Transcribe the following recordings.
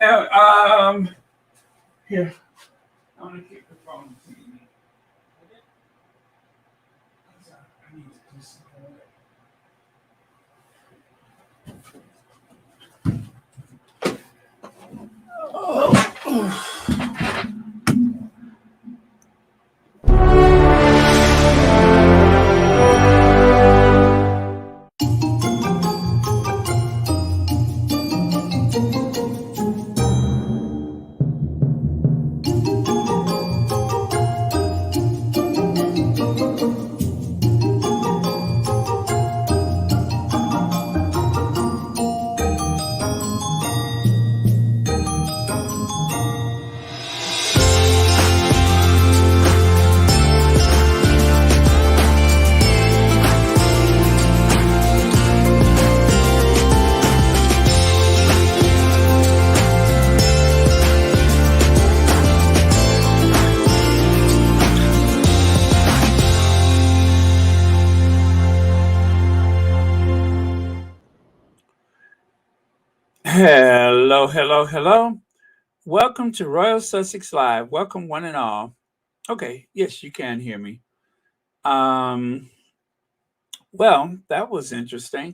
Now, here, I want to keep the phone to me. I need to do something. Oh. Hello, hello, hello. Welcome to Royal Sussex Live. Welcome, one and all. Okay, yes, you can hear me. Um, well, that was interesting.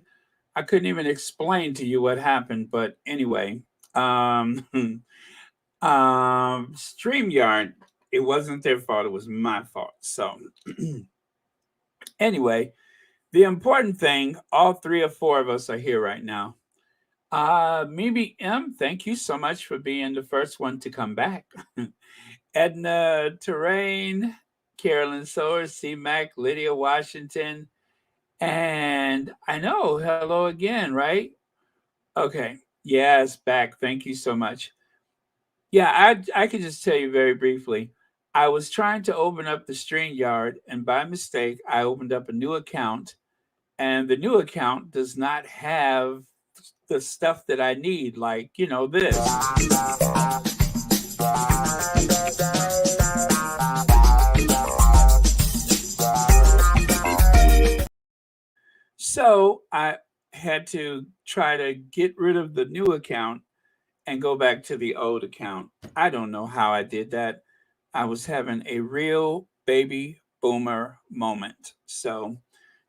I couldn't even explain to you what happened, but anyway, um, StreamYard, it wasn't their fault, it was my fault. So, anyway, the important thing, all three or four of us are here right now. Mimi M, thank you so much for being the first one to come back. Edna Terrain, Carolyn Sowers, C Mac, Lydia Washington, and I know, hello again, right? Okay. Yes, back. Thank you so much. Yeah, I could just tell you very briefly. I was trying to open up the StreamYard, and by mistake, I opened up a new account, and the new account does not have the stuff that I need, like, this. So I had to try to get rid of the new account and go back to the old account. I don't know how I did that. I was having a real baby boomer moment. So,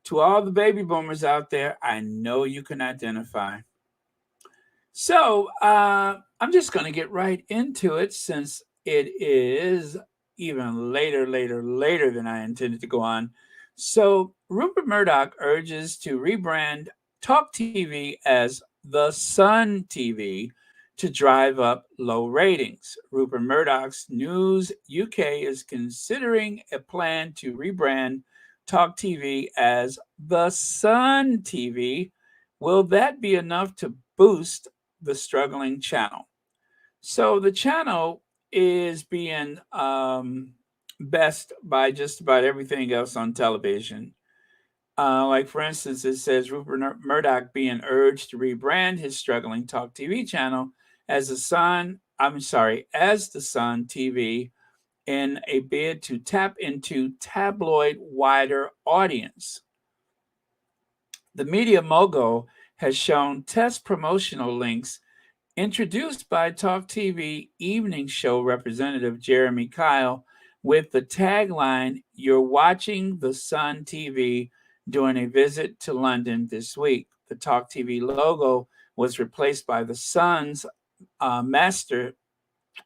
to all the baby boomers out there, I know you can identify. So, I'm just going to get right into it since it is even later than I intended to go on. So, Rupert Murdoch urges to rebrand Talk TV as The Sun TV to drive up low ratings. Rupert Murdoch's News UK is considering a plan to rebrand Talk TV as The Sun TV. Will that be enough to boost the struggling channel? So the channel is being best by just about everything else on television. Like, for instance, it says Rupert Murdoch being urged to rebrand his struggling Talk TV channel as the Sun TV in a bid to tap into tabloid wider audience. The media mogul has shown test promotional links introduced by Talk TV evening show representative Jeremy Kyle with the tagline, "You're watching the Sun TV," during a visit to London this week. The Talk TV logo was replaced by the Sun's master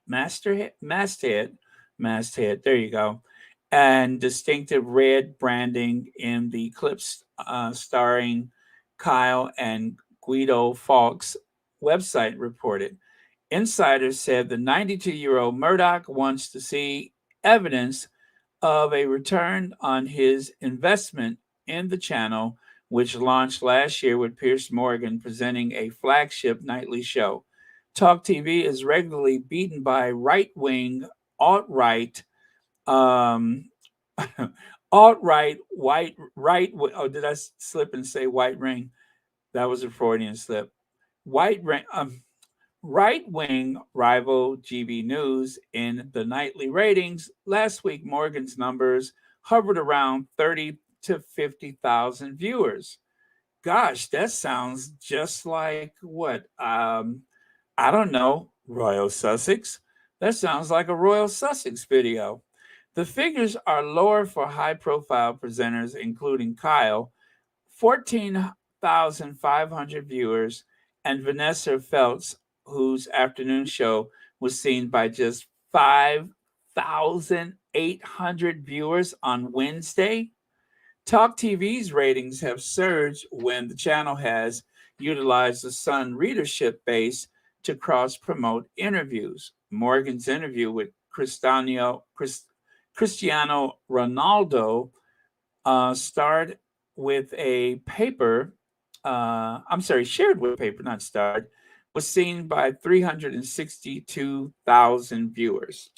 masthead. There you go, and distinctive red branding in the Eclipse, starring Kyle and Guido Fawkes website reported. Insiders said the 92-year-old Murdoch wants to see evidence of a return on his investment in the channel, which launched last year with Piers Morgan presenting a flagship nightly show. Talk TV is regularly beaten by right wing, alt right, um, alt right, white, right. Oh, did I slip and say white ring? That was a Freudian slip. White ring. Right wing rival GB News in the nightly ratings. Last week, Morgan's numbers hovered around 30 to 50,000 viewers. Gosh, that sounds just like what? I don't know, Royal Sussex. That sounds like a Royal Sussex video. The figures are lower for high profile presenters, including Kyle, 14,500 viewers, and Vanessa Feltz, whose afternoon show was seen by just 5,800 viewers on Wednesday. Talk TV's ratings have surged when the channel has utilized the Sun readership base to cross promote interviews. Morgan's interview with Cristiano Ronaldo starred with a paper, shared with a paper, not starred, was seen by 362,000 viewers.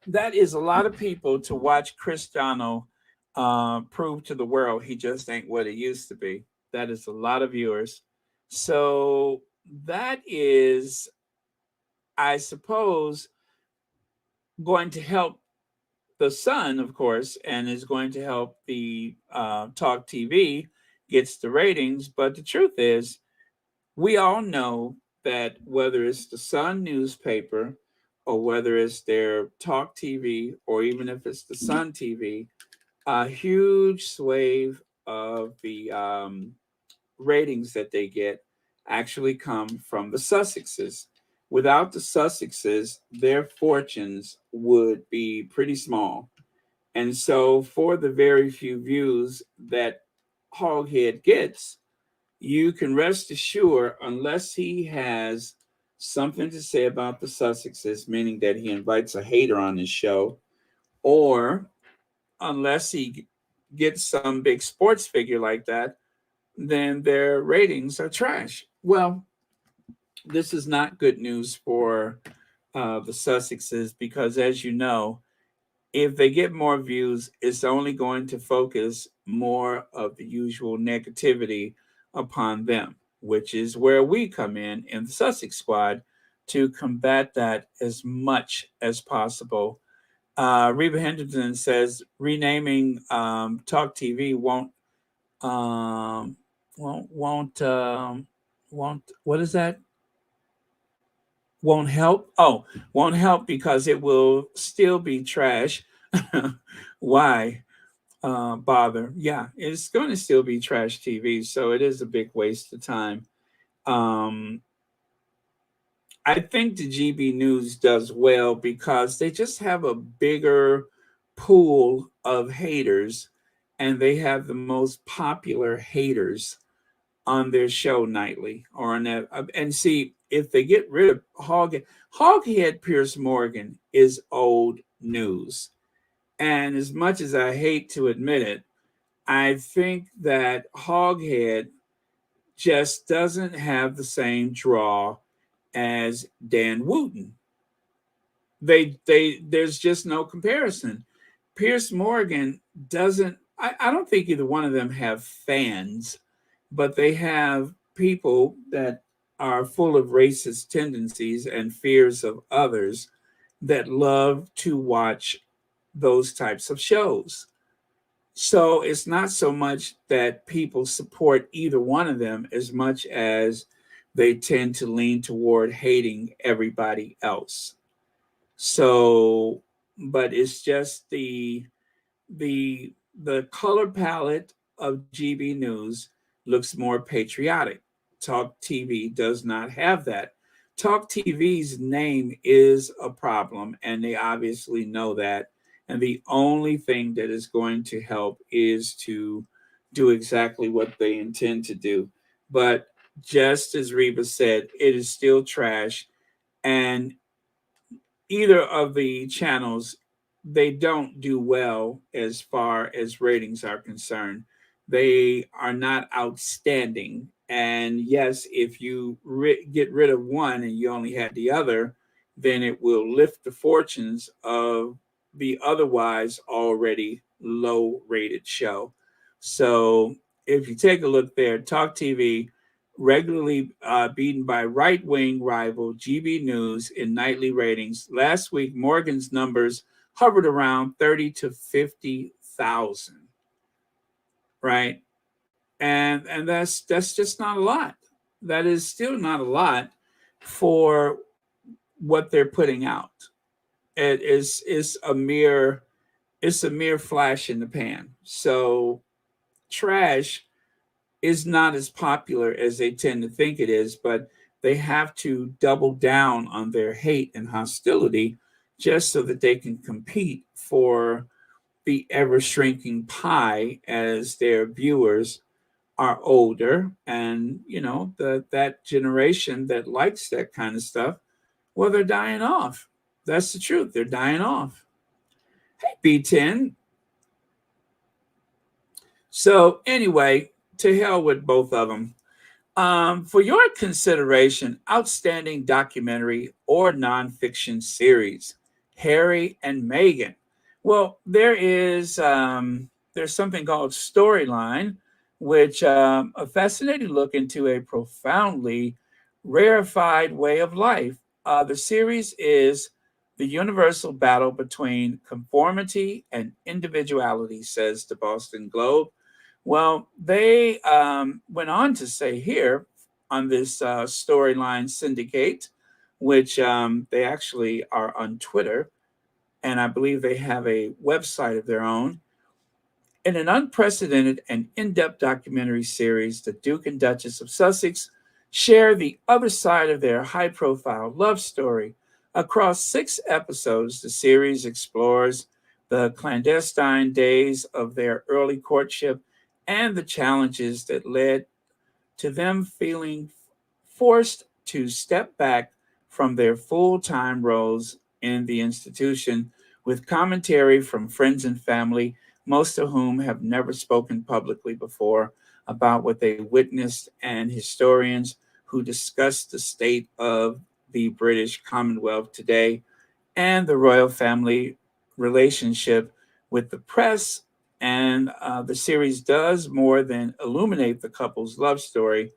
That is a lot of people to watch Cristiano prove to the world he just ain't what he used to be. That is a lot of viewers. So that is, I suppose, going to help the Sun, of course, and is going to help the Talk TV gets the ratings. But the truth is, we all know that whether it's the Sun newspaper or whether it's their Talk TV or even if it's the Sun TV, a huge swathe of the ratings that they get actually come from the Sussexes. Without the Sussexes, their fortunes would be pretty small. And so, for the very few views that Hoghead gets, you can rest assured, unless he has something to say about the Sussexes, meaning that he invites a hater on his show, or unless he gets some big sports figure like that, then their ratings are trash. Well, this is not good news for the Sussexes because, as you know, if they get more views, it's only going to focus more of the usual negativity upon them, which is where we come in the Sussex squad to combat that as much as possible. Reba Henderson says renaming Talk TV um, won't what is that? Won't help. Oh, won't help because it will still be trash. Why bother? Yeah, it's going to still be trash TV, so it is a big waste of time. Um, I think the GB News does well because they just have a bigger pool of haters and they have the most popular haters on their show nightly or on that. And see, if they get rid of Hoghead Piers Morgan is old news. And as much as I hate to admit it, I think that Hoghead just doesn't have the same draw as Dan Wooten. There's just no comparison. Piers Morgan doesn't. I don't think either one of them have fans, but they have people that are full of racist tendencies and fears of others that love to watch those types of shows. So it's not so much that people support either one of them as much as they tend to lean toward hating everybody else. So, but it's just the color palette of GB News looks more patriotic. Talk TV does not have that. Talk TV's name is a problem, and they obviously know that. And the only thing that is going to help is to do exactly what they intend to do. But just as Reba said, it is still trash. And either of the channels, they don't do well as far as ratings are concerned. They are not outstanding. And yes, if you get rid of one and you only had the other, then it will lift the fortunes of the otherwise already low rated show. So if you take a look there, Talk TV regularly beaten by right wing rival GB News in nightly ratings. Last week, Morgan's numbers hovered around 30 to 50,000, right? And that's just not a lot. That is still not a lot for what they're putting out. It's a mere flash in the pan. So trash is not as popular as they tend to think it is, but they have to double down on their hate and hostility just so that they can compete for the ever shrinking pie as their viewers are older. And that generation that likes that kind of stuff, well, they're dying off. That's the truth. They're dying off. Hey, B10. So anyway, to hell with both of them. For your consideration, outstanding documentary or nonfiction series, Harry and Meghan. Well, there's something called Storyline, which a fascinating look into a profoundly rarefied way of life. The series is the universal battle between conformity and individuality, says the Boston Globe. Well, they went on to say here on this Storyline Syndicate, which they actually are on Twitter, and I believe they have a website of their own. In an unprecedented and in depth documentary series, the Duke and Duchess of Sussex share the other side of their high profile love story. Across 6 episodes, the series explores the clandestine days of their early courtship and the challenges that led to them feeling forced to step back from their full time roles in the institution, with commentary from friends and family, most of whom have never spoken publicly before about what they witnessed, and historians who discuss the state of the British Commonwealth today and the royal family relationship with the press. And the series does more than illuminate the couple's love story.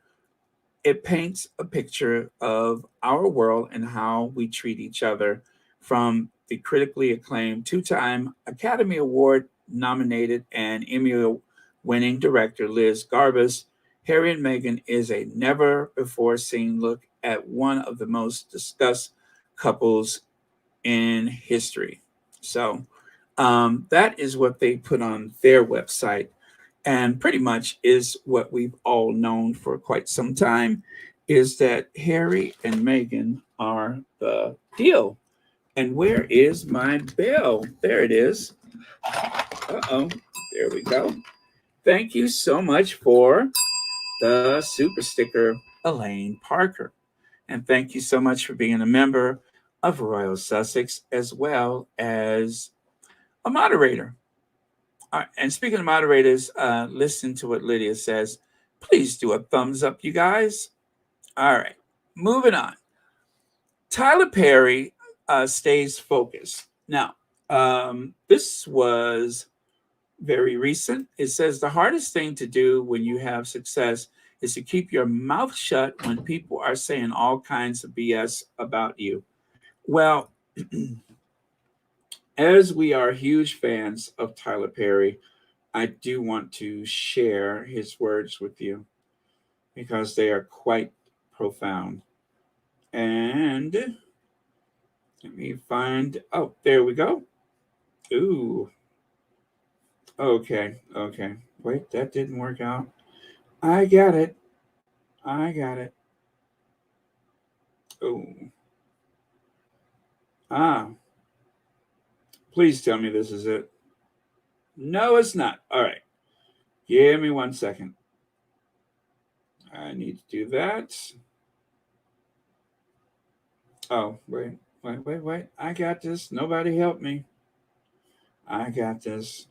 It paints a picture of our world and how we treat each other. From the critically acclaimed 2-time Academy Award nominated and Emmy winning director Liz Garbus, Harry and Meghan is a never before seen look at one of the most discussed couples in history. So that is what they put on their website, and pretty much is what we've all known for quite some time, is that Harry and Meghan are the deal. And where is my bell? There it is. Uh-oh. There we go. Thank you so much for the super sticker, Elaine Parker. And thank you so much for being a member of Royal Sussex as well as a moderator. And speaking of moderators, listen to what Lydia says. Please do a thumbs up, you guys. All right, moving on. Tyler Perry stays focused. Now, this was very recent. It says the hardest thing to do when you have success is to keep your mouth shut when people are saying all kinds of BS about you. Well, as we are huge fans of Tyler Perry, I do want to share his words with you because they are quite profound. And let me find, oh, there we go. Ooh, okay. Wait, that didn't work out. I got it. I got it. Oh, ah, please tell me this is it. No, it's not. All right. Give me 1 second. I need to do that. Oh, wait. I got this. Nobody help me. I got this.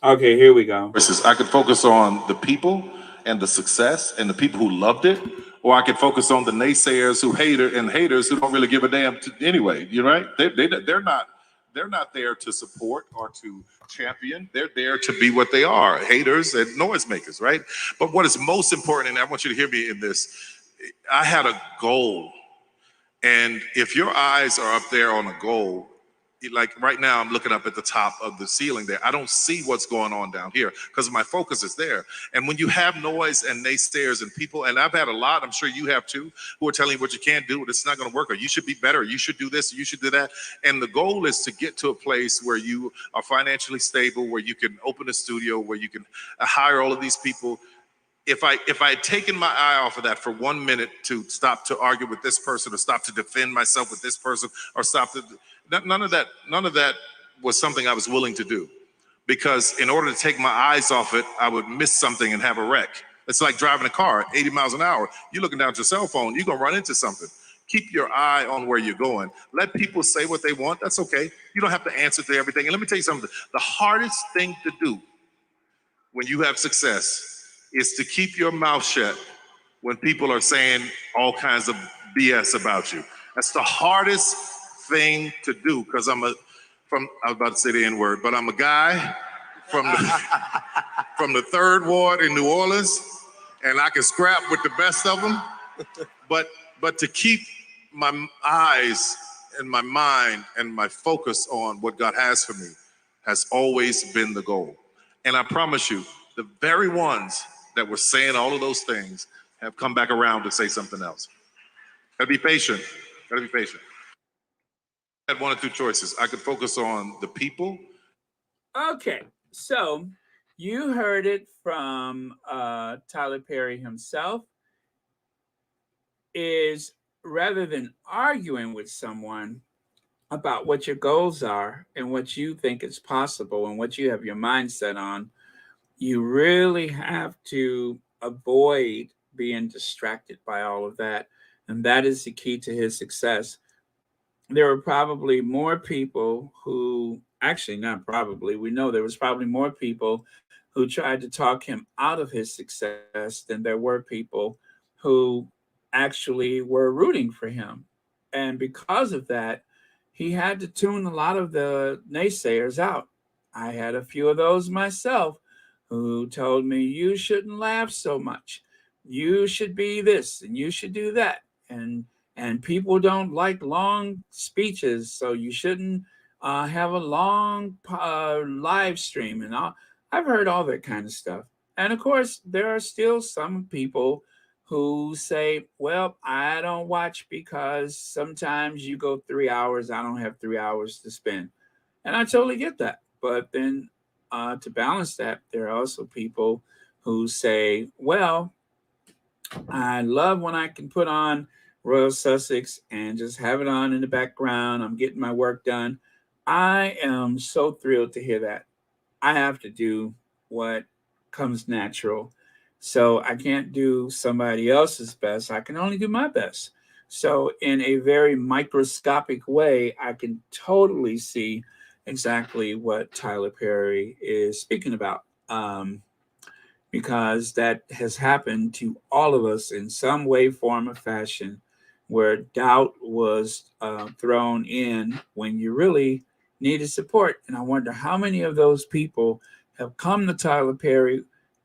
Okay, here we go. Versus, I could focus on the people and the success and the people who loved it, or I could focus on the naysayers who hate it and haters who don't really give a damn anyway. You're right. They're not there to support or to champion. They're there to be what they are, haters and noisemakers, right? But what is most important, and I want you to hear me in this, I had a goal. And if your eyes are up there on a goal, like right now, I'm looking up at the top of the ceiling there. I don't see what's going on down here because my focus is there. And when you have noise and naysayers and people, and I've had a lot, I'm sure you have too, who are telling you what you can't do, it's not going to work, or you should be better, or you should do this, or you should do that. And the goal is to get to a place where you are financially stable, where you can open a studio, where you can hire all of these people. If I had taken my eye off of that for 1 minute to stop to argue with this person, or stop to defend myself with this person, or stop to none of that was something I was willing to do, because in order to take my eyes off it, I would miss something and have a wreck. It's like driving a car 80 miles an hour. You're looking down at your cell phone, you're gonna run into something. Keep your eye on where you're going. Let people say what they want. That's okay. You don't have to answer to everything. And let me tell you something. The hardest thing to do when you have success is to keep your mouth shut when people are saying all kinds of BS about you. That's the hardest thing to do, because I was about to say the N-word, but I'm a guy from the third ward in New Orleans, and I can scrap with the best of them. But to keep my eyes and my mind and my focus on what God has for me has always been the goal. And I promise you, the very ones that were saying all of those things have come back around to say something else. Gotta be patient. Gotta be patient. I had one or two choices. I could focus on the people. Okay, so you heard it from Tyler Perry himself. Is rather than arguing with someone about what your goals are and what you think is possible and what you have your mind set on, you really have to avoid being distracted by all of that. And that is the key to his success. There were probably more people who, actually, not probably, we know there was probably more people who tried to talk him out of his success than there were people who actually were rooting for him. And because of that, he had to tune a lot of the naysayers out. I had a few of those myself who told me, you shouldn't laugh so much. You should be this and you should do that. And people don't like long speeches, so you shouldn't have a long live stream. And I've heard all that kind of stuff. And of course, there are still some people who say, well, I don't watch because sometimes you go 3 hours, I don't have 3 hours to spend. And I totally get that. But then to balance that, there are also people who say, well, I love when I can put on Royal Sussex and just have it on in the background. I'm getting my work done. I am so thrilled to hear that. I have to do what comes natural. So I can't do somebody else's best. I can only do my best. So, in a very microscopic way, I can totally see exactly what Tyler Perry is speaking about. Because that has happened to all of us in some way, form, or fashion, where doubt was thrown in when you really needed support. And I wonder how many of those people have come to Tyler Perry,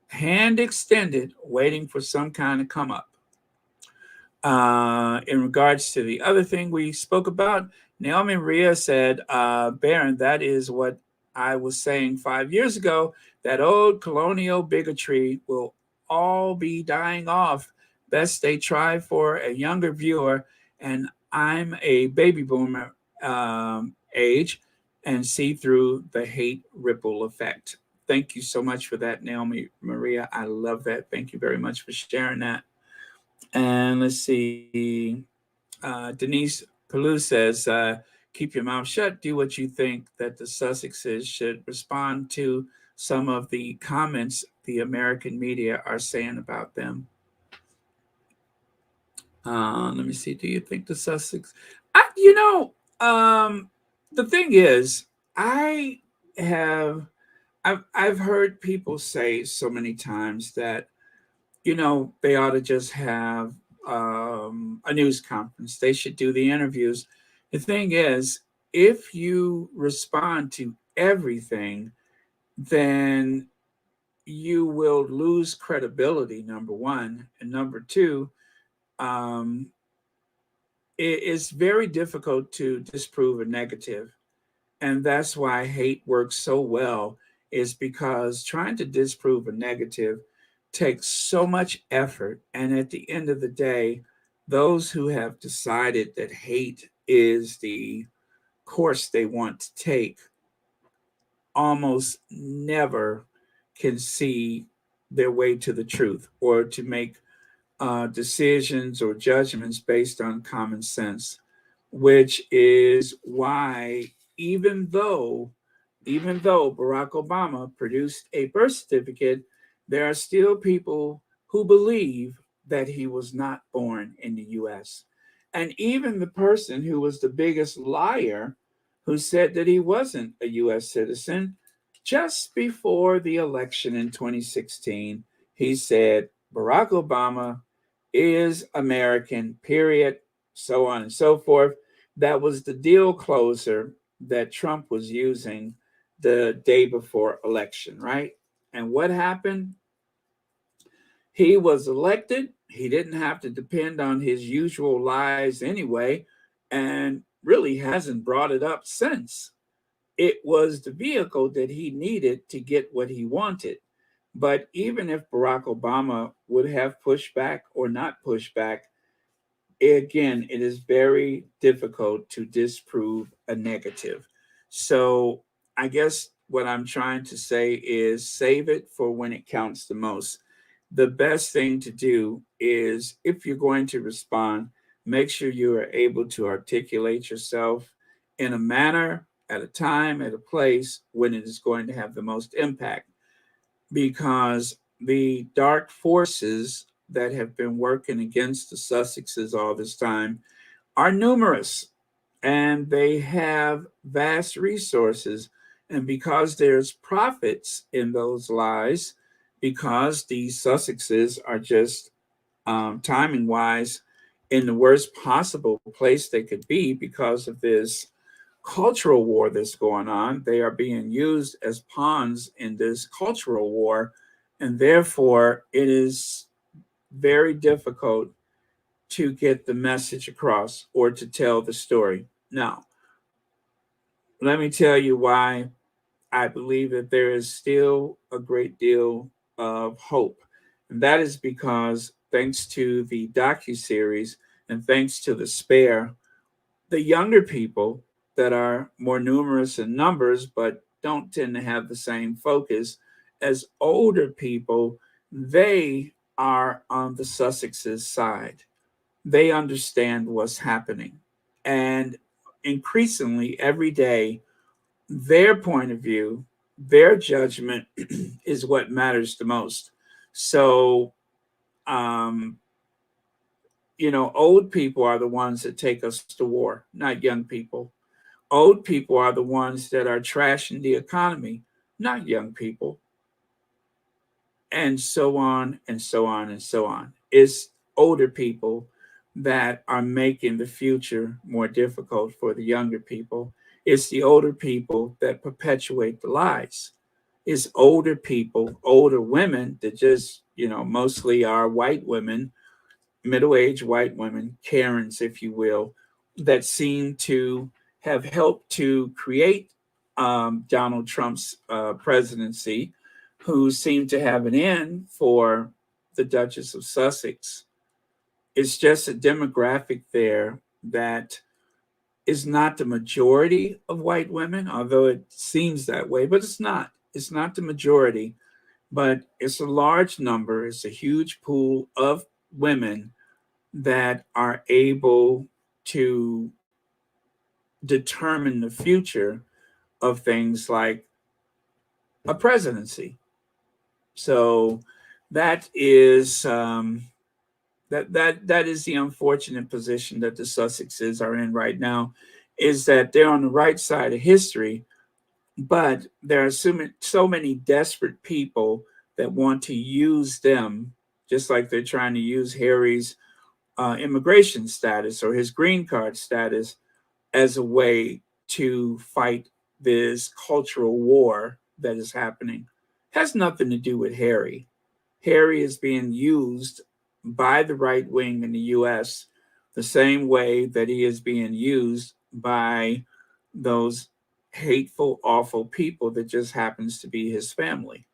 hand extended, waiting for some kind of come up. In regards to the other thing we spoke about, Naomi Rhea said, Baron, that is what I was saying 5 years ago. That old colonial bigotry will all be dying off best they try for a younger viewer, and I'm a baby boomer age, and see through the hate ripple effect. Thank you so much for that, Naomi Maria. I love that. Thank you very much for sharing that. And let's see. Denise Palou says, keep your mouth shut. Do what you think that the Sussexes should respond to some of the comments the American media are saying about them. Let me see. Do you think the Sussex? You know, the thing is, I have I've heard people say so many times that they ought to just have a news conference. They should do the interviews. The thing is, if you respond to everything, then you will lose credibility, number one. And number two, um, it's very difficult to disprove a negative. And that's why hate works so well, is because trying to disprove a negative takes so much effort. And at the end of the day, those who have decided that hate is the course they want to take almost never can see their way to the truth or to make decisions or judgments based on common sense, which is why even though Barack Obama produced a birth certificate, there are still people who believe that he was not born in the US. And even the person who was the biggest liar, who said that he wasn't a US citizen, just before the election in 2016, he said Barack Obama is American, period, so on and so forth. That was the deal closer that Trump was using the day before election, right? And what happened? He was elected. He didn't have to depend on his usual lies anyway, and really hasn't brought it up since. It was the vehicle that he needed to get what he wanted. But even if Barack Obama would have pushed back or not pushed back, again, it is very difficult to disprove a negative. So I guess what I'm trying to say is save it for when it counts the most. The best thing to do is, if you're going to respond, make sure you are able to articulate yourself in a manner, at a time, at a place when it is going to have the most impact, because the dark forces that have been working against the Sussexes all this time are numerous, and they have vast resources. And because there's profits in those lies, because the Sussexes are just timing wise in the worst possible place they could be because of this cultural war that's going on. They are being used as pawns in this cultural war, and therefore it is very difficult to get the message across or to tell the story. Now, let me tell you why I believe that there is still a great deal of hope. And that is because, thanks to the docu-series and thanks to the spare, the younger people that are more numerous in numbers but don't tend to have the same focus as older people, they are on the Sussexes side. They understand what's happening. And increasingly, every day, their point of view, their judgment is what matters the most. So, um, old people are the ones that take us to war, not young people. Old people are the ones that are trashing the economy, not young people, and so on and so on and so on. It's older people that are making the future more difficult for the younger people. It's the older people that perpetuate the lies. It's older people, older women that just, mostly are white women, middle-aged white women, Karens, if you will, that seem to have helped to create Donald Trump's presidency, who seem to have an end for the Duchess of Sussex. It's just a demographic there that is not the majority of white women, although it seems that way, but it's not. It's not the majority, but it's a large number. It's a huge pool of women that are able to determine the future of things like a presidency. So that is that is the unfortunate position that the Sussexes are in right now, is that they're on the right side of history, but there are so many desperate people that want to use them, just like they're trying to use Harry's immigration status or his green card status as a way to fight this cultural war that is happening. It has nothing to do with Harry. Harry is being used by the right wing in the US the same way that he is being used by those hateful, awful people that just happens to be his family.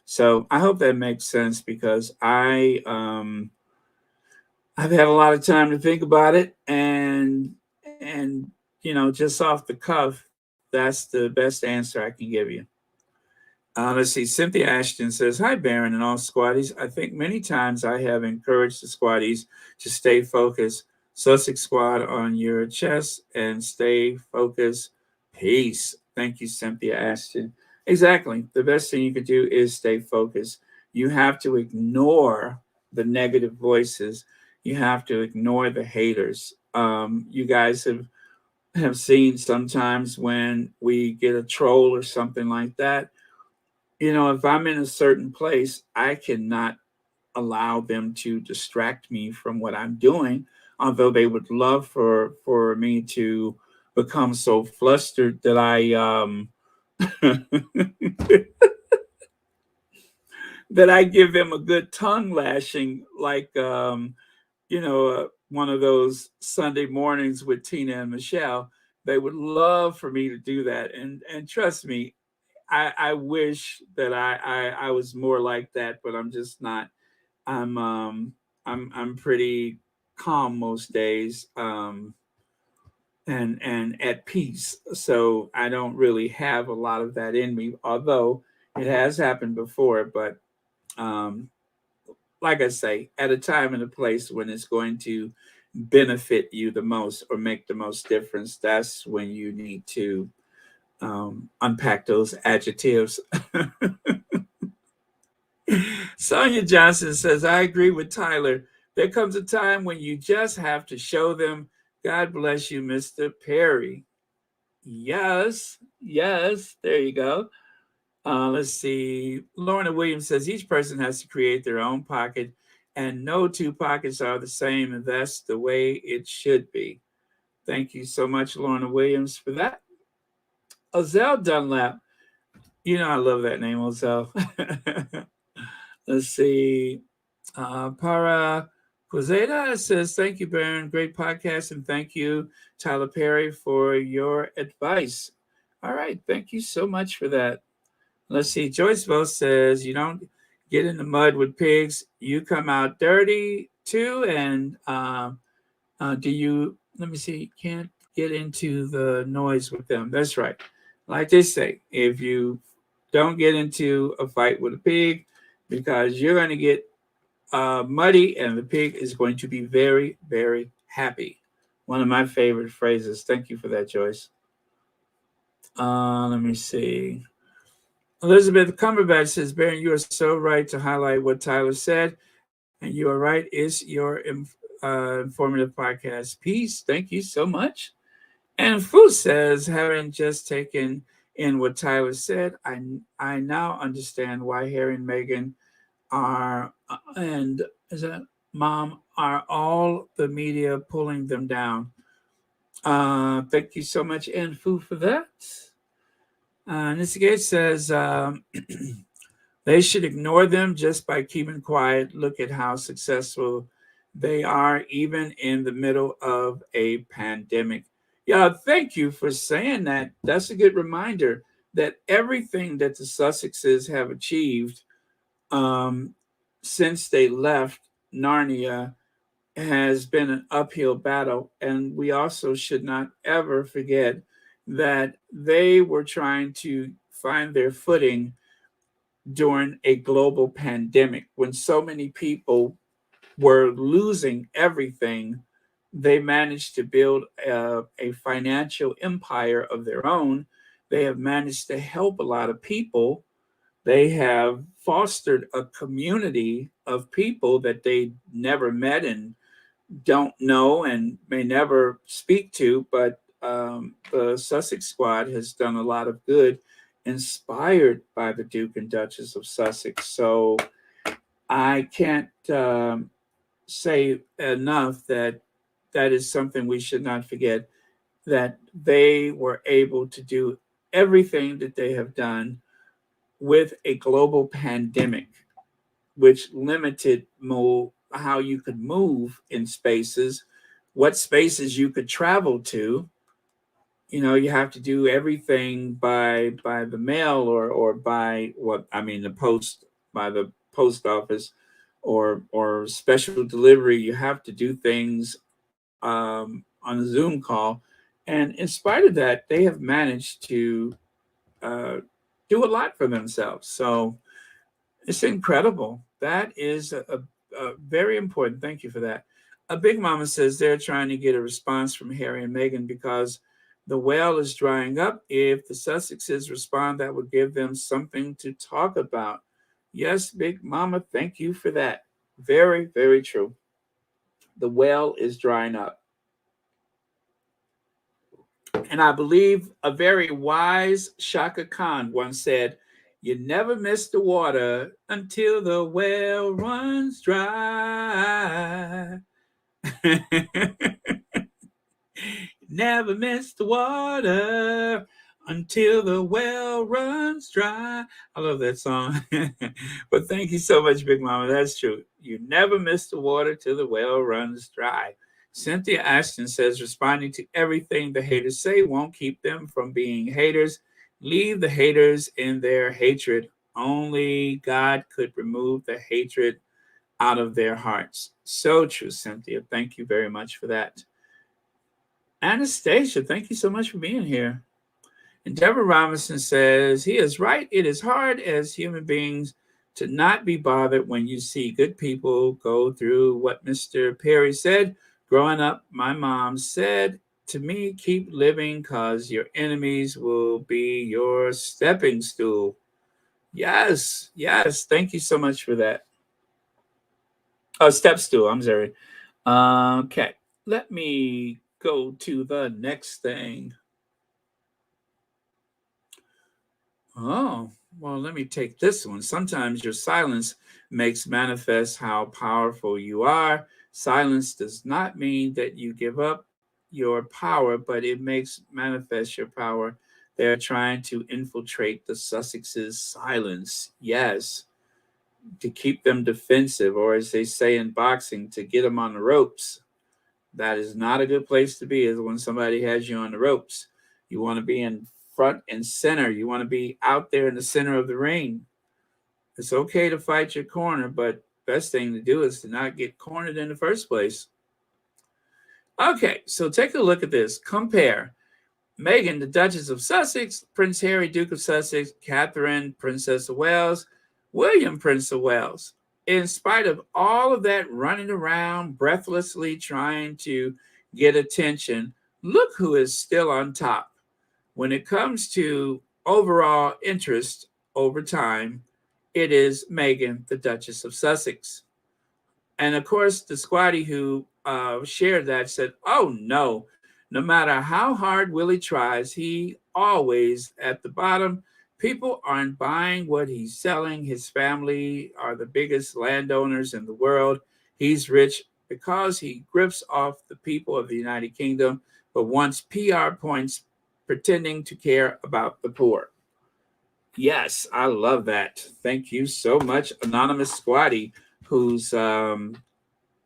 So I hope that makes sense because I've had a lot of time to think about it, and just off the cuff, that's the best answer I can give you. Let's see. Cynthia Ashton says, "Hi, Baron and all squatties. I think many times I have encouraged the squatties to stay focused. Sussex squad on your chest and stay focused. Peace." Thank you, Cynthia Ashton. Exactly. The best thing you could do is stay focused. You have to ignore the negative voices. You have to ignore the haters. You guys have seen sometimes when we get a troll or something like that, if I'm in a certain place, I cannot allow them to distract me from what I'm doing, although they would love for me to become so flustered that I that I give them a good tongue lashing, like one of those Sunday mornings with Tina and Michelle. They would love for me to do that, and trust me, I wish that I was more like that, but I'm just not. I'm pretty calm most days, and at peace. So I don't really have a lot of that in me, although it has happened before. But um, like I say, at a time and a place when it's going to benefit you the most or make the most difference, that's when you need to unpack those adjectives. Sonia Johnson says, "I agree with Tyler. There comes a time when you just have to show them. God bless you, Mr. Perry." Yes, yes, there you go. Let's see. Lorna Williams says, "Each person has to create their own pocket, and no two pockets are the same, and that's the way it should be." Thank you so much, Lorna Williams, for that. Ozell Dunlap. I love that name, Ozell. Let's see. Para Quezada says, "Thank you, Baron. Great podcast. And thank you, Tyler Perry, for your advice." All right. Thank you so much for that. Let's see. Joyce Voss says, "You don't get in the mud with pigs. You come out dirty too. And do you, let me see, can't get into the noise with them." That's right. Like they say, if you don't get into a fight with a pig, because you're going to get muddy, and the pig is going to be very, very happy. One of my favorite phrases. Thank you for that, Joyce. Let me see. Elizabeth Cumberbatch says, "Baron, you are so right to highlight what Tyler said, and you are right. It's your informative podcast. Peace. Thank you so much." And Fu says, "Having just taken in what Tyler said, I now understand why Harry and Meghan are and is that mom are all the media pulling them down." Thank you so much, and Fu, for that. Nissa Gates says, "They should ignore them just by keeping quiet. Look at how successful they are, even in the middle of a pandemic." Yeah, thank you for saying that. That's a good reminder that everything that the Sussexes have achieved um, since they left Narnia has been an uphill battle. And we also should not ever forget that they were trying to find their footing during a global pandemic when so many people were losing everything. They managed to build a financial empire of their own. They have managed to help a lot of people. They have fostered a community of people that they never met and don't know and may never speak to, but the Sussex squad has done a lot of good, inspired by the Duke and Duchess of Sussex. So I can't say enough that that is something we should not forget, that they were able to do everything that they have done with a global pandemic, which limited how you could move in spaces, what spaces you could travel to. You know, you have to do everything by the mail or by what I mean the post, by the post office, or special delivery. You have to do things on a Zoom call, and in spite of that, they have managed to uh, do a lot for themselves. So it's incredible. That is a very important. Thank you for that. A Big Mama says they're trying to get a response from Harry and Meghan because the well is drying up. If the Sussexes respond, that would give them something to talk about. Yes, Big Mama, thank you for that. Very, very true. The well is drying up. And I believe a very wise Shaka Khan once said, "You never miss the water until the well runs dry." Never miss the water until the well runs dry. I love that song. But thank you so much, Big Mama. That's true. You never miss the water till the well runs dry. Cynthia Ashton says responding to everything the haters say won't keep them from being haters. Leave the haters in their hatred. Only God could remove the hatred out of their hearts. So true, Cynthia. Thank you very much for that. Anastasia, thank you so much for being here. And Deborah Robinson says, he is right. It is hard as human beings to not be bothered when you see good people go through what Mr. Perry said. Growing up, my mom said to me, keep living because your enemies will be your stepping stool. Yes, yes. Thank you so much for that. Oh, step stool. I'm sorry. Okay. Let me go to the next thing. Oh, well, let me take this one. Sometimes your silence makes manifest how powerful you are. Silence does not mean that you give up your power, but it makes manifest your power. They're trying to infiltrate the Sussexes' silence. Yes, to keep them defensive, or as they say in boxing, to get them on the ropes. That is not a good place to be, is when somebody has you on the ropes. You want to be in front and center. You want to be out there in the center of the ring. It's okay to fight your corner, but best thing to do is to not get cornered in the first place. Okay, so take a look at this. Compare Meghan, the Duchess of Sussex, Prince Harry, Duke of Sussex, Catherine, Princess of Wales, William, Prince of Wales. In spite of all of that running around breathlessly trying to get attention, look who is still on top. When it comes to overall interest over time, it is Meghan, the Duchess of Sussex. And of course, the squatty who shared that said, oh no matter how hard Willie tries, he always at the bottom. People aren't buying what he's selling. His family are the biggest landowners in the world. He's rich because he grips off the people of the United Kingdom, but wants PR points pretending to care about the poor. Yes, I love that. Thank you so much, Anonymous Squatty, whose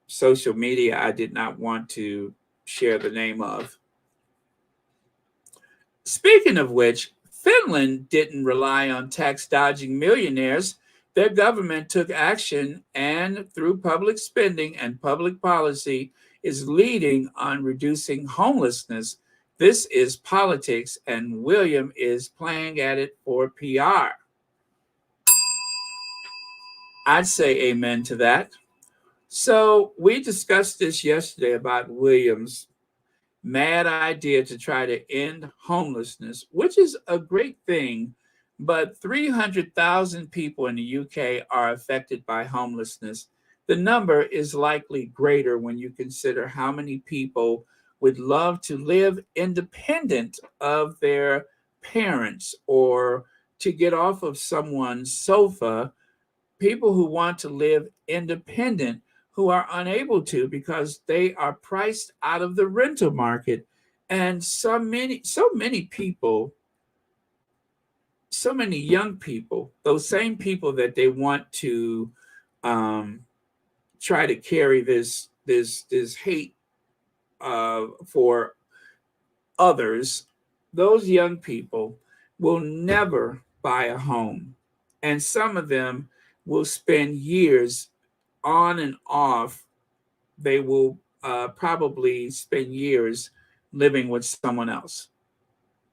social media I did not want to share the name of. Speaking of which, Finland didn't rely on tax dodging millionaires Their government took action and, through public spending and public policy, is leading on reducing homelessness. This is politics, and William is playing at it for PR. I'd say amen to that. So, we discussed this yesterday about William's mad idea to try to end homelessness, which is a great thing. But 300,000 people in the UK are affected by homelessness. The number is likely greater when you consider how many people would love to live independent of their parents or to get off of someone's sofa. People who want to live independent who are unable to because they are priced out of the rental market. And so many people, so many young people, those same people that they want to um, try to carry this hate for others, those young people will never buy a home, and some of them will spend years on and off. They will probably spend years living with someone else.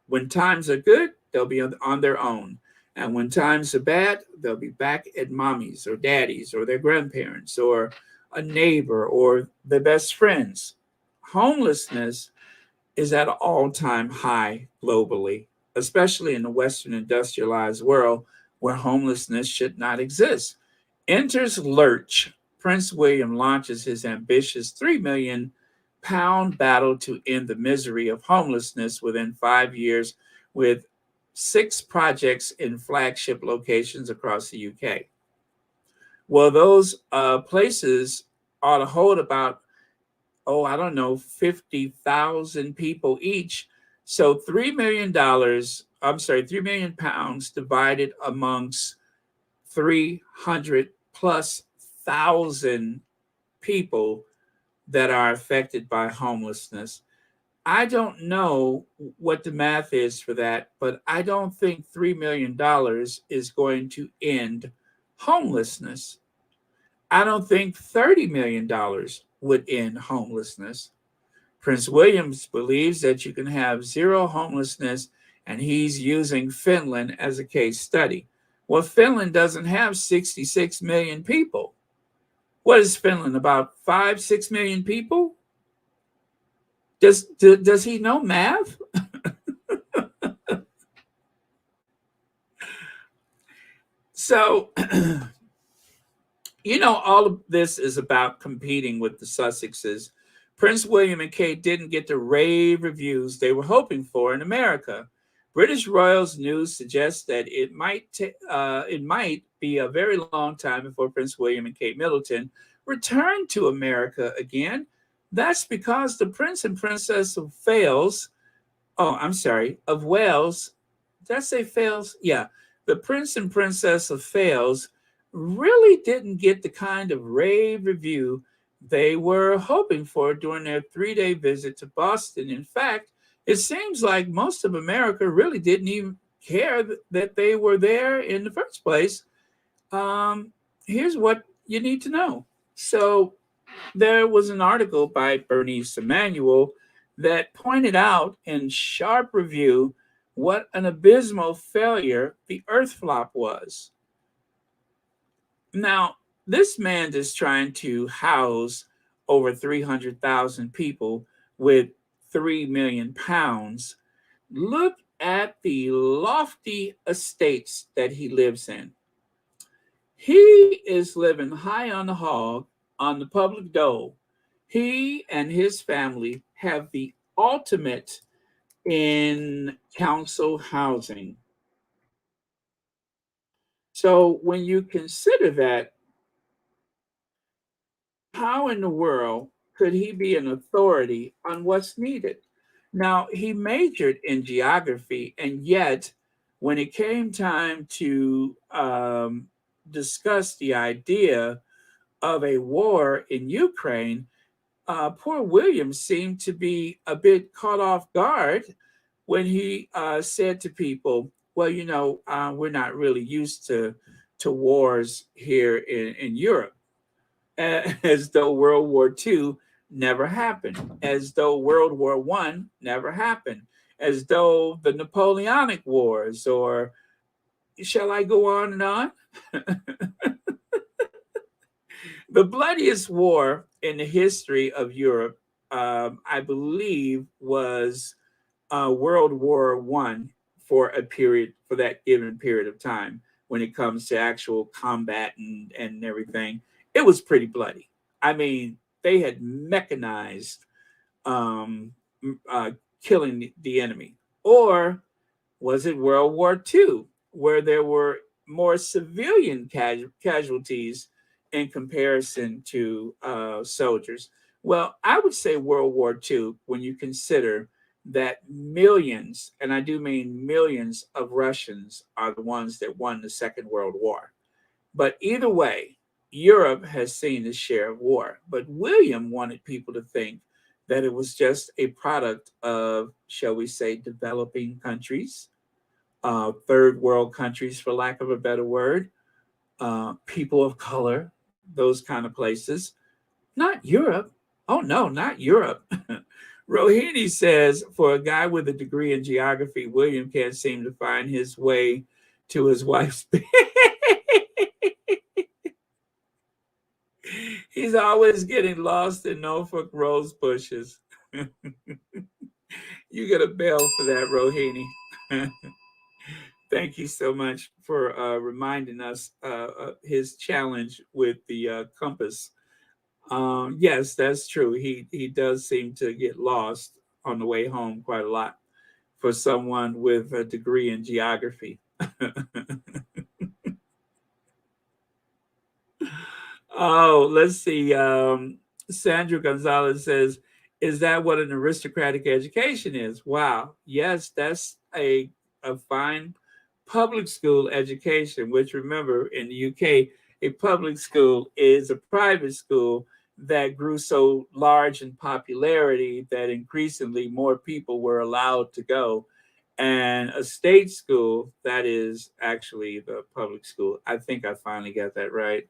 When times are good, they'll be on their own. And when times are bad, they'll be back at mommy's or daddy's or their grandparents or a neighbor or their best friends. Homelessness is at an all time high globally, especially in the Western industrialized world where homelessness should not exist. Enters Lurch. Prince William launches his ambitious £3 million battle to end the misery of homelessness within 5 years with 6 projects in flagship locations across the UK. Well, those places ought to hold about, oh, I don't know, 50,000 people each. So $3 million, I'm sorry, £3 million divided amongst 300 plus thousand people that are affected by homelessness. I don't know what the math is for that, but I don't think $3 million is going to end homelessness. I don't think $30 million would end homelessness. Prince Williams believes that you can have zero homelessness, and he's using Finland as a case study. Well, Finland doesn't have 66 million people. What is Finland? About 5, 6 million people? Does he know math? So, all of this is about competing with the Sussexes. Prince William and Kate didn't get the rave reviews they were hoping for in America. British Royals news suggests that it might be a very long time before Prince William and Kate Middleton return to America again. That's because the Prince and Princess of Wales, oh, I'm sorry, of Wales, did I say Fales? Yeah, the Prince and Princess of Wales really didn't get the kind of rave review they were hoping for during their 3 day visit to Boston. In fact, it seems like most of America really didn't even care that they were there in the first place. Um, Here's what you need to know. So, there was an article by Bernice Emanuel that pointed out in sharp review what an abysmal failure the Earth flop was. Now, this man is trying to house over 300,000 people with £3 million. Look at the lofty estates that he lives in. He is living high on the hog on the public dole. He and his family have the ultimate in council housing. So when you consider that, how in the world could he be an authority on what's needed? Now, he majored in geography, and yet when it came time to discuss the idea of a war in Ukraine, poor William seemed to be a bit caught off guard when he said to people, well, we're not really used to to wars here in Europe, as though World War II never happened, as though World War One never happened, as though the Napoleonic Wars, or shall I go on and on? The bloodiest war in the history of Europe, I believe, was World War One for that given period of time. When it comes to actual combat and everything, it was pretty bloody. I mean, they had mechanized um, uh, killing the enemy. Or was it World War II, where there were more civilian casualties in comparison to soldiers? Well, I would say World War II when you consider that millions, and I do mean millions, of Russians are the ones that won the Second World War. But either way, Europe has seen its share of war. But William wanted people to think that it was just a product of, shall we say, developing countries, third world countries, for lack of a better word, people of color, those kind of places. Not Europe. Oh, no, not Europe. Rohini says, for a guy with a degree in geography, William can't seem to find his way to his wife's bed. He's always getting lost in Norfolk rose bushes. You get a bell for that, Rohini. Thank you so much for reminding us his challenge with the compass. Yes, that's true. He does seem to get lost on the way home quite a lot for someone with a degree in geography. Oh, let's see. Sandra Gonzalez says, "Is that what an aristocratic education is?" Wow. Yes, that's a fine public school education, which, remember, in the UK, a public school is a private school that grew so large in popularity that increasingly more people were allowed to go. And a state school, that is actually the public school. I think I finally got that right.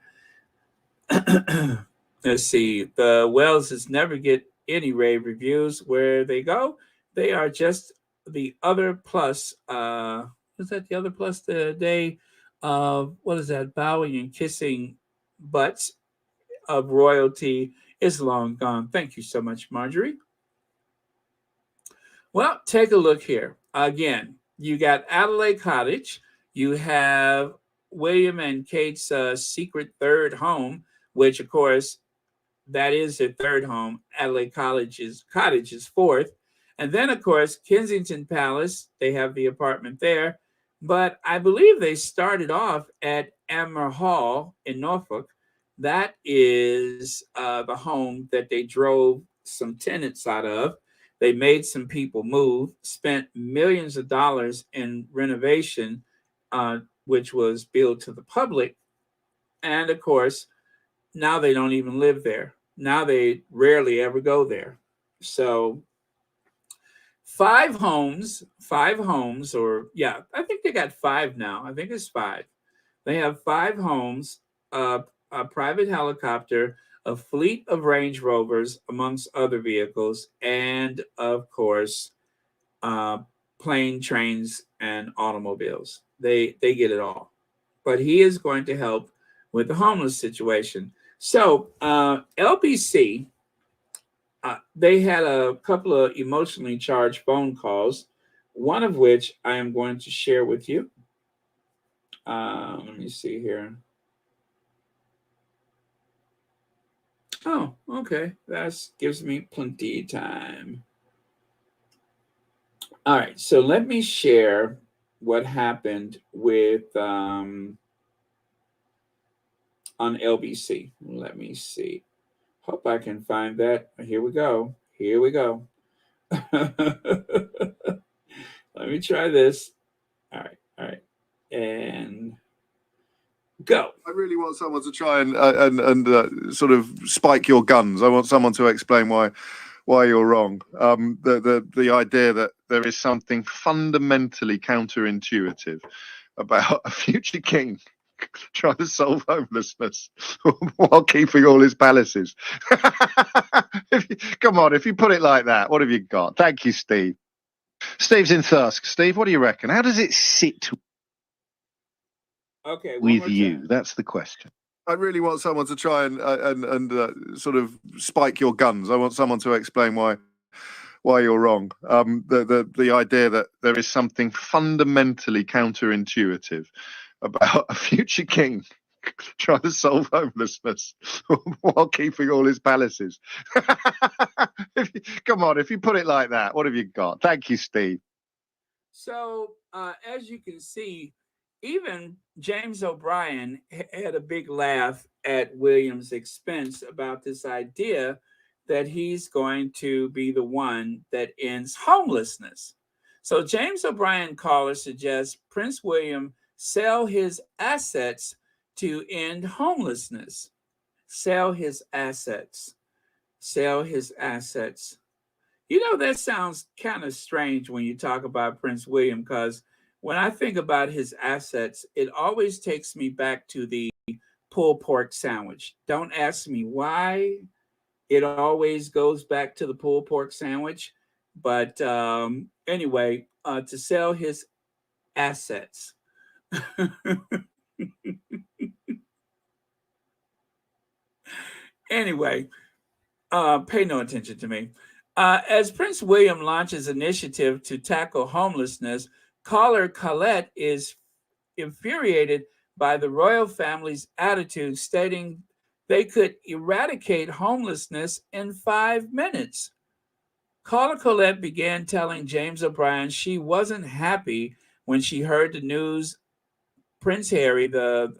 Let's see. The Wellses never get any rave reviews. Where they go, they are just the other plus. Is that the other plus today? What is that? Bowing and kissing butts of royalty is long gone. Thank you so much, Marjorie. Well, take a look here. Again, you got Adelaide Cottage. You have William and Kate's secret third home, which, of course, that is their third home. Adelaide Cottage is fourth. And then, of course, Kensington Palace, they have the apartment there. But I believe they started off at Amber Hall in Norfolk. That is the home that they drove some tenants out of. They made some people move, spent millions of dollars in renovation, which was billed to the public. And of course, now they don't even live there. Now they rarely ever go there. So five homes, or yeah, I think they got five now. I think it's five. They have five homes, a private helicopter, a fleet of Range Rovers, amongst other vehicles, and of course, uh, plane, trains, and automobiles. They get it all. But he is going to help with the homeless situation. So LBC, they had a couple of emotionally charged phone calls, one of which I am going to share with you. Let me see here. Oh, okay. That gives me plenty of time. All right. So let me share what happened with on LBC. Let me see. Hope I can find that. Here we go. Here we go. Let me try this. All right. All right. And go. I really want someone to try and sort of spike your guns. I want someone to explain why you're wrong. The idea that there is something fundamentally counterintuitive about a future king trying to solve homelessness while keeping all his palaces. Come on, if you put it like that, what have you got? Thank you, Steve. Steve's in Thirsk. Steve, what do you reckon? How does it sit with you? That's the question. I really want someone to try and sort of spike your guns. I want someone to explain why you're wrong. The idea that there is something fundamentally counterintuitive about a future king trying to solve homelessness while keeping all his palaces. Come on, if you put it like that, what have you got? Thank you, Steve. So, as you can see, even James O'Brien had a big laugh at William's expense about this idea that he's going to be the one that ends homelessness. So, James O'Brien caller suggests Prince William sell his assets to end homelessness. Sell his assets. Sell his assets. You know, that sounds kind of strange when you talk about Prince William, because when I think about his assets, it always takes me back to the pulled pork sandwich. Don't ask me why it always goes back to the pulled pork sandwich. But anyway, to sell his assets. Anyway, pay no attention to me. As Prince William launches initiative to tackle homelessness, caller Colette is infuriated by the royal family's attitude, stating they could eradicate homelessness in 5 minutes. Caller Colette began telling James O'Brien she wasn't happy when she heard the news Prince Harry, the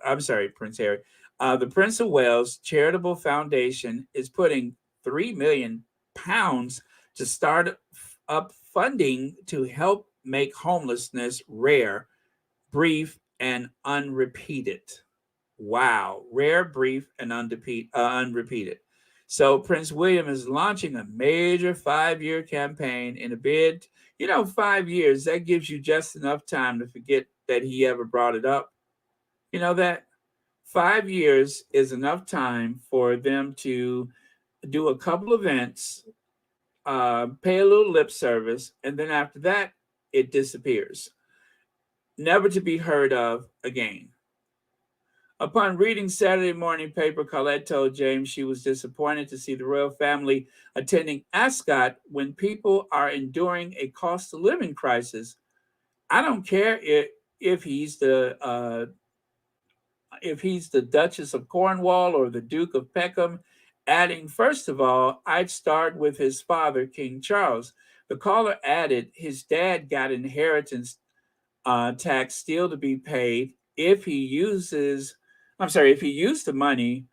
Prince of Wales Charitable Foundation is putting £3 million to start up funding to help make homelessness rare, brief, and unrepeated. Wow, rare, brief, and unrepeated. So Prince William is launching a major 5-year campaign in a bid. 5 years, that gives you just enough time to forget that he ever brought it up. You know that? 5 years is enough time for them to do a couple events, pay a little lip service, and then after that, it disappears, never to be heard of again. Upon reading Saturday morning paper, Colette told James she was disappointed to see the royal family attending Ascot when people are enduring a cost of living crisis. I don't care if he's the Duchess of Cornwall or the Duke of Peckham, adding, first of all, I'd start with his father, King Charles. The caller added his dad got inheritance tax still to be paid if he used the money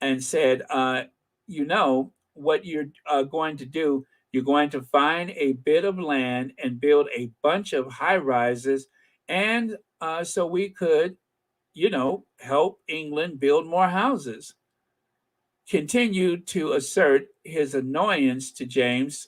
and said, what you're going to do, you're going to find a bit of land and build a bunch of high rises. And so we could, help England build more houses. Continued to assert his annoyance to James.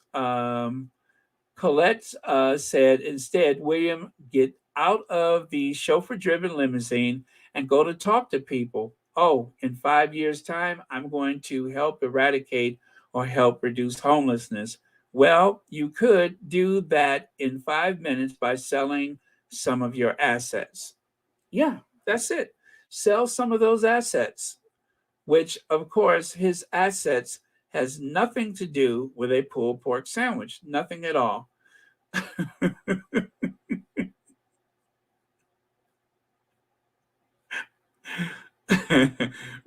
Colette said, instead, William, get out of the chauffeur-driven limousine and go to talk to people. Oh, in 5 years' time, I'm going to help eradicate or help reduce homelessness. Well, you could do that in 5 minutes by selling some of your assets. Yeah, that's it. Sell some of those assets, which, of course, his assets has nothing to do with a pulled pork sandwich. Nothing at all.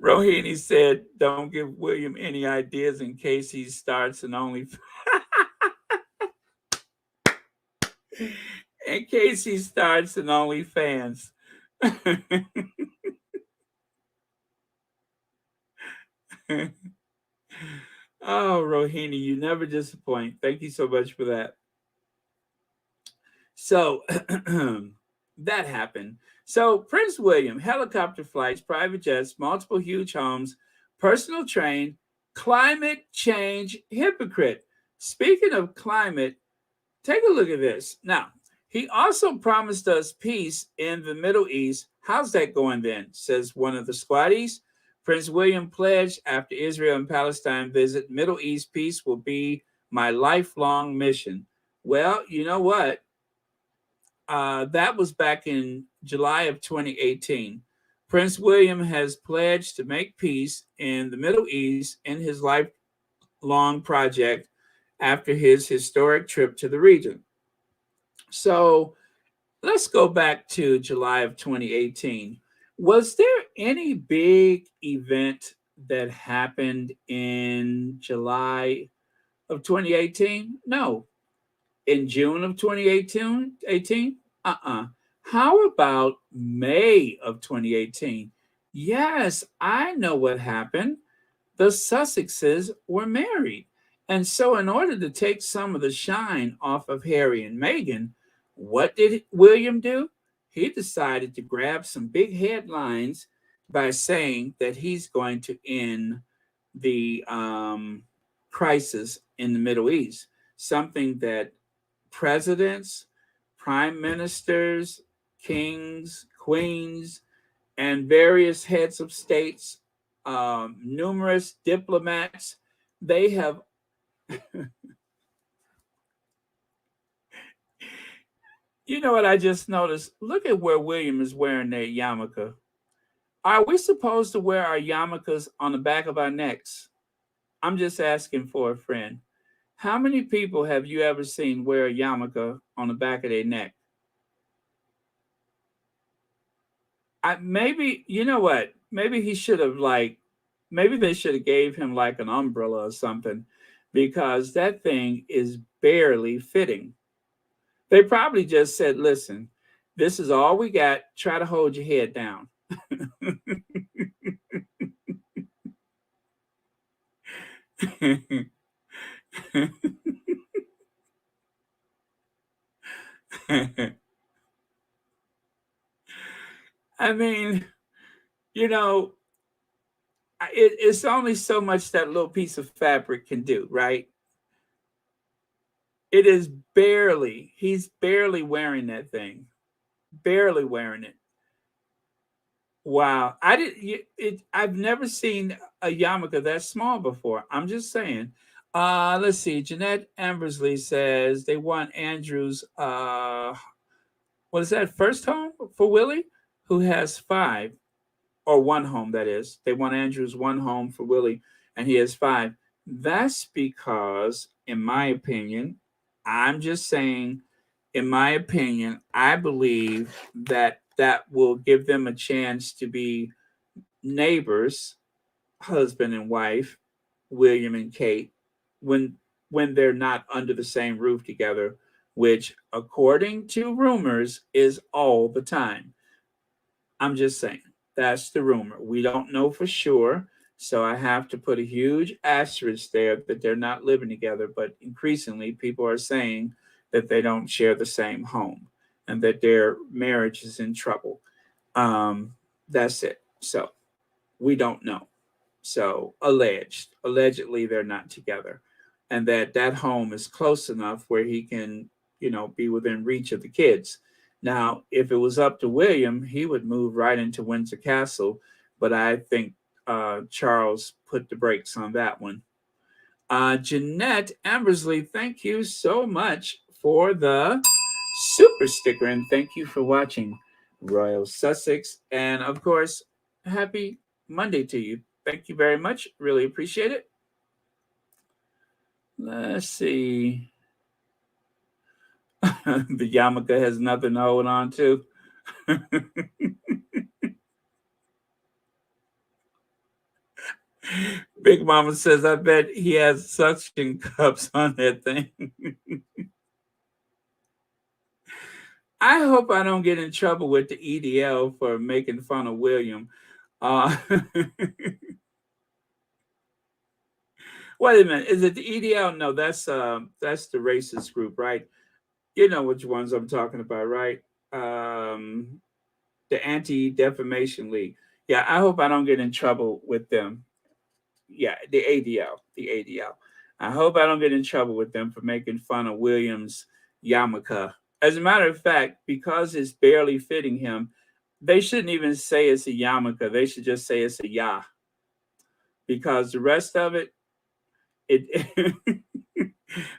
Rohini said, don't give William any ideas in case he starts an OnlyFans. In case he starts an OnlyFans. Oh, Rohini, you never disappoint. Thank you so much for that. So that happened. So Prince William, helicopter flights, private jets, multiple huge homes, personal train, climate change hypocrite. Speaking of climate, take a look at this. Now, He also promised us peace in the Middle East. How's that going then? Says one of the squatties. Prince William pledged after Israel and Palestine visit, Middle East peace will be my lifelong mission. Well, you know what? That was back in July of 2018. Prince William has pledged to make peace in the Middle East in his lifelong project after his historic trip to the region. So let's go back to July of 2018. Was there any big event that happened in July of 2018? No. In June of 2018? How about May of 2018? Yes, I know what happened. The Sussexes were married. And so, in order to take some of the shine off of Harry and Meghan, what did William do? He decided to grab some big headlines by saying that he's going to end the crisis in the Middle East, something that presidents, prime ministers, kings, queens, and various heads of states, numerous diplomats, they have. You know what I just noticed? Look at where William is wearing their yarmulke. Are we supposed to wear our yarmulkes on the back of our necks? I'm just asking for a friend. How many people have you ever seen wear a yarmulke on the back of their neck? Maybe, you know what? Maybe he should have maybe they should have gave him like an umbrella or something, because that thing is barely fitting. They probably just said, listen, this is all we got. Try to hold your head down. I mean, you know, it's only so much that little piece of fabric can do, right? It is he's barely wearing that thing, barely wearing it. Wow, I've never seen a yarmulke that small before. I'm just saying. Let's see. Jeanette Ambersley says they want Andrew's what is that, first home for Willie, who has 5, or one home, that is. They want Andrew's one home for Willie, and he has 5. That's because, in my opinion, I'm just saying, in my opinion, I believe that that will give them a chance to be neighbors, husband and wife, William and Kate, when they're not under the same roof together, which, according to rumors, is all the time. I'm just saying, that's the rumor. We don't know for sure, so I have to put a huge asterisk there that they're not living together. But increasingly, people are saying that they don't share the same home and that their marriage is in trouble. That's it. So we don't know. So allegedly, they're not together, and that home is close enough where he can, be within reach of the kids. Now, if it was up to William, he would move right into Windsor Castle, but I think Charles put the brakes on that one. Jeanette Ambersley, thank you so much for the super sticker, and thank you for watching Royal Sussex. And of course, happy Monday to you. Thank you very much. Really appreciate it. Let's see. The yarmulke has nothing to hold on to. Big Mama says, I bet he has suction cups on that thing. I hope I don't get in trouble with the EDL for making fun of William. Wait a minute. Is it the EDL? No, that's the racist group, right? You know which ones I'm talking about, right? The Anti-Defamation League. Yeah, I hope I don't get in trouble with them. Yeah, the ADL. The ADL. I hope I don't get in trouble with them for making fun of William's yarmulke. As a matter of fact, because it's barely fitting him, they shouldn't even say it's a yarmulke. They should just say it's a ya, because the rest of it, it.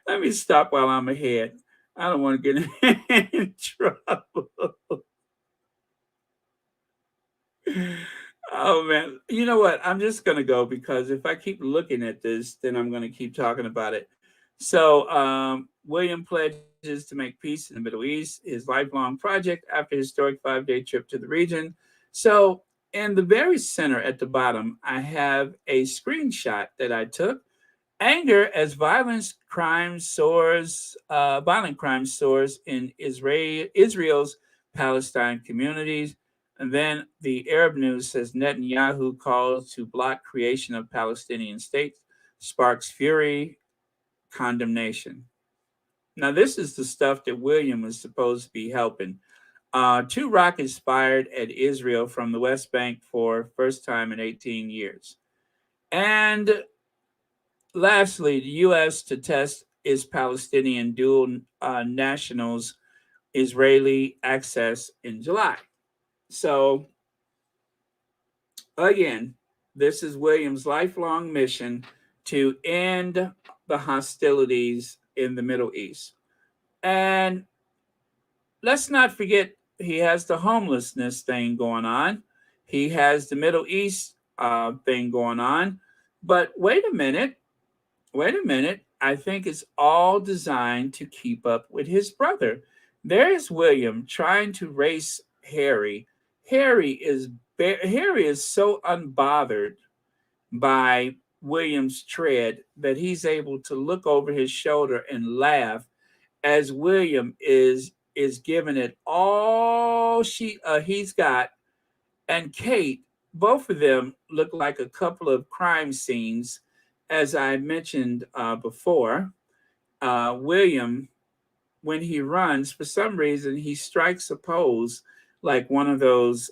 Let me stop while I'm ahead. I don't want to get in trouble. Oh man, you know what? I'm just gonna go, because if I keep looking at this, then I'm gonna keep talking about it. So William pledges to make peace in the Middle East, his lifelong project after a historic 5-day trip to the region. So in the very center at the bottom, I have a screenshot that I took. Anger as violent crime soars in Israel's Palestine communities. And then the Arab news says Netanyahu calls to block creation of Palestinian state, sparks fury, condemnation. Now, this is the stuff that William was supposed to be helping. Two rockets fired at Israel from the West Bank for first time in 18 years. And lastly, the U.S. to test its Palestinian dual nationals Israeli access in July. So, again, this is William's lifelong mission to end the hostilities in the Middle East. And let's not forget, he has the homelessness thing going on, he has the Middle East thing going on. But wait a minute. I think it's all designed to keep up with his brother. There is William trying to race Harry. Harry is so unbothered by William's tread that he's able to look over his shoulder and laugh as William is giving it all he's got. And Kate, both of them look like a couple of crime scenes, as I mentioned before. William, when he runs, for some reason, he strikes a pose like one of those,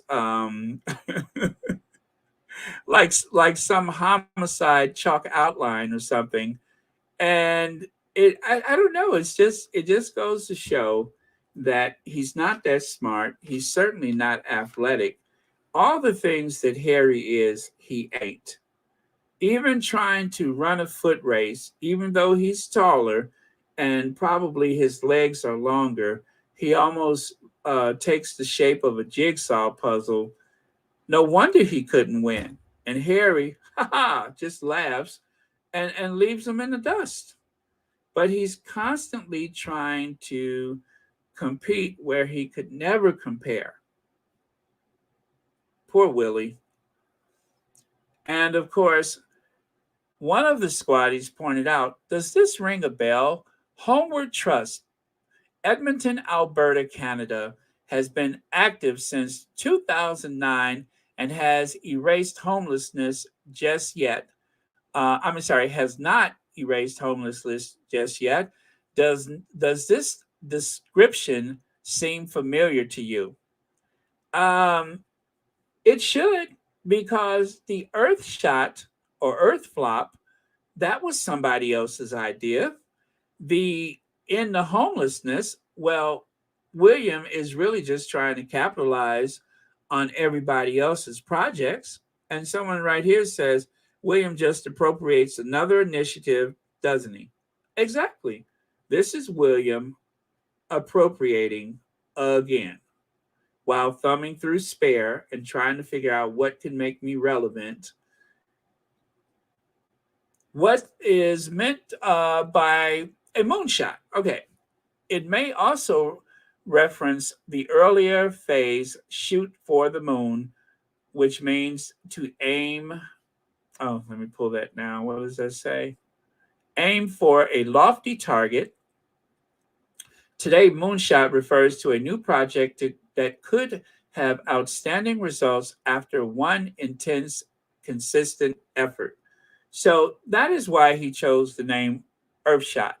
like some homicide chalk outline or something. And I don't know. It just goes to show that he's not that smart. He's certainly not athletic. All the things that Harry is, he ain't. Even trying to run a foot race, even though he's taller and probably his legs are longer, he almost takes the shape of a jigsaw puzzle. No wonder he couldn't win. And Harry, just laughs and leaves him in the dust. But he's constantly trying to compete where he could never compare. Poor Willie. And of course, one of the squaddies pointed out, does this ring a bell? Homeward Trust, Edmonton, Alberta, Canada, has been active since 2009 and has erased homelessness just yet. Has not erased homelessness just yet. Does this description seem familiar to you? It should, because the Earth shot or Earth flop, that was somebody else's idea. The In the homelessness, well, William is really just trying to capitalize on everybody else's projects. And someone right here says William just appropriates another initiative, doesn't he? Exactly. This is William appropriating again while thumbing through Spare and trying to figure out what can make me relevant. What is meant by a moonshot? Okay, it may also reference the earlier phase, shoot for the moon, which means to aim. Oh, let me pull that now. What does that say? Aim for a lofty target. Today, moonshot refers to a new project that could have outstanding results after one intense, consistent effort. So that is why he chose the name Earthshot,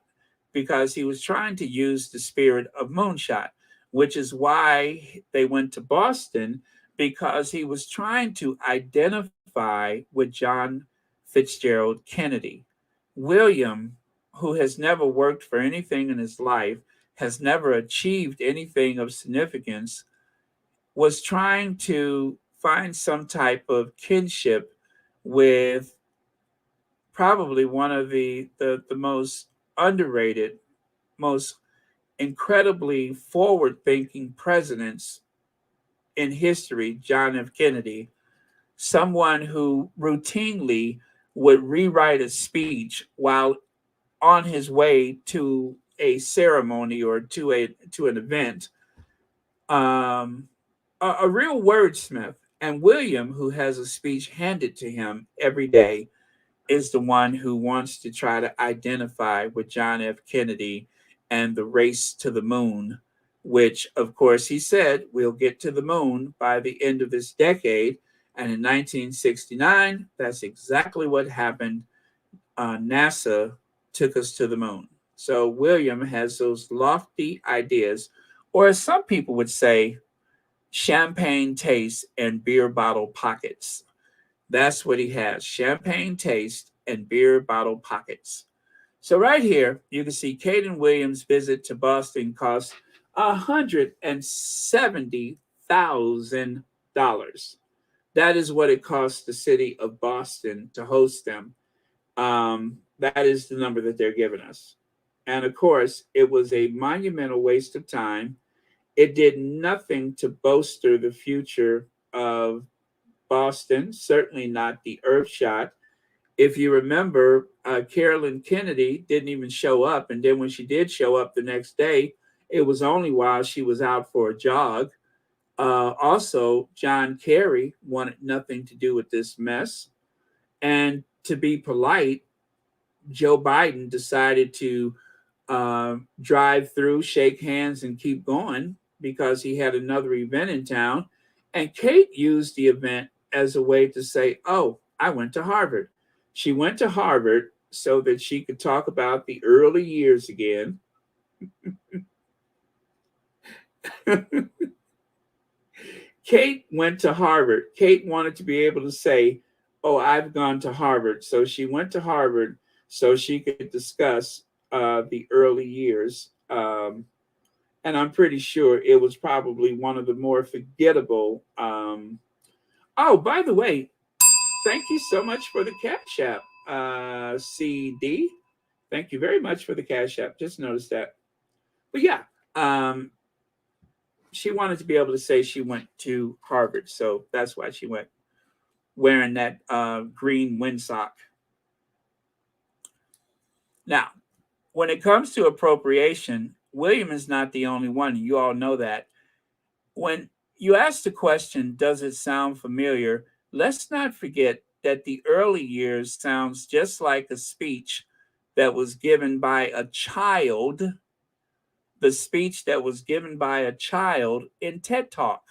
because he was trying to use the spirit of moonshot, which is why they went to Boston, because he was trying to identify with John Fitzgerald Kennedy. William, who has never worked for anything in his life, has never achieved anything of significance, was trying to find some type of kinship with probably one of the most underrated, most incredibly forward thinking presidents in history, John F. Kennedy, someone who routinely would rewrite a speech while on his way to a ceremony or to an event. Um, a real wordsmith. And William, who has a speech handed to him every day, is the one who wants to try to identify with John F. Kennedy and the race to the moon, which, of course, he said we'll get to the moon by the end of this decade. And in 1969, that's exactly what happened. NASA took us to the moon. So William has those lofty ideas, or as some people would say, champagne taste and beer bottle pockets. That's what he has: champagne taste and beer bottle pockets. So, right here, you can see Kate and William's visit to Boston cost $170,000. That is what it cost the city of Boston to host them. That is the number that they're giving us. And of course, it was a monumental waste of time. It did nothing to bolster the future of Boston, certainly not the Earth shot. If you remember, Carolyn Kennedy didn't even show up. And then when she did show up the next day, it was only while she was out for a jog. Also, John Kerry wanted nothing to do with this mess. And to be polite, Joe Biden decided to drive through, shake hands, and keep going because he had another event in town. And Kate used the event as a way to say, "Oh, I went to Harvard." She went to Harvard so that she could talk about the early years again. Kate went to Harvard. Kate wanted to be able to say, "Oh, I've gone to Harvard." So she went to Harvard so she could discuss the early years. And I'm pretty sure it was probably one of the more forgettable. Oh, by the way, thank you so much for the Cash App, CD. Thank you very much for the Cash App. Just noticed that. But yeah, she wanted to be able to say she went to Harvard. So that's why she went wearing that green windsock. Now, when it comes to appropriation, William is not the only one. You all know that. When you ask the question, does it sound familiar? Let's not forget that the early years sounds just like a speech that was given by a child, the speech that was given by a child in TED Talk.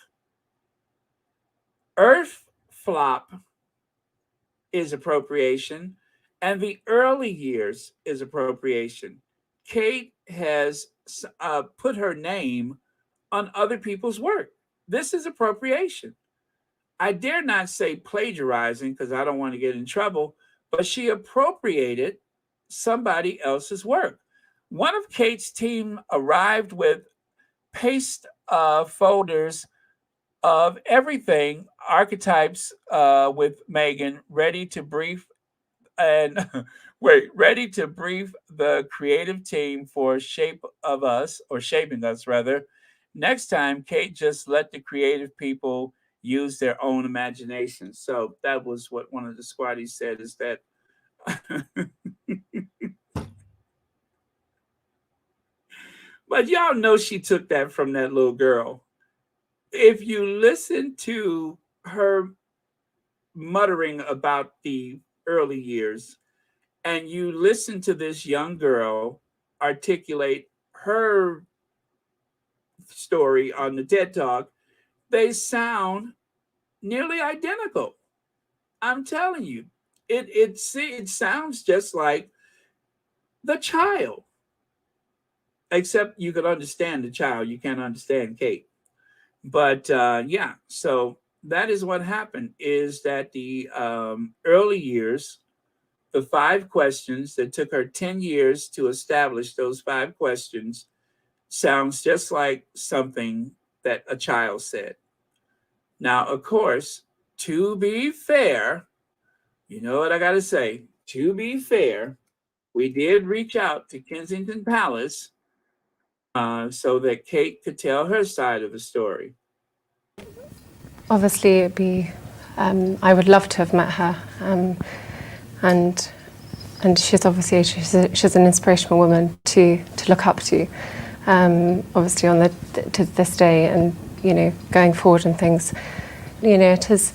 Earth flop is appropriation, and the early years is appropriation. Kate has put her name on other people's work. This is appropriation. I dare not say plagiarizing because I don't want to get in trouble, but she appropriated somebody else's work. One of Kate's team arrived with paste folders of everything, archetypes with Megan, ready to brief and ready to brief the creative team for shape of us, or shaping us rather. Next time, Kate just let the creative people use their own imagination. So that was what one of the squatties said, is that but y'all know she took that from that little girl. If you listen to her muttering about the early years, and you listen to this young girl articulate her story on the TED Talk, they sound nearly identical. I'm telling you, it sounds just like the child, except you could understand the child. You can't understand Kate. But yeah, so that is what happened. Is that the early years, the 5 questions that took her 10 years to establish those 5 questions, sounds just like something that a child said. Now, of course, to be fair, you know what I got to say? To be fair, we did reach out to Kensington Palace so that Kate could tell her side of the story. Obviously, it'd be. I would love to have met her, and she's obviously she's an inspirational woman to look up to. Obviously, on to this day, and going forward and things. It is.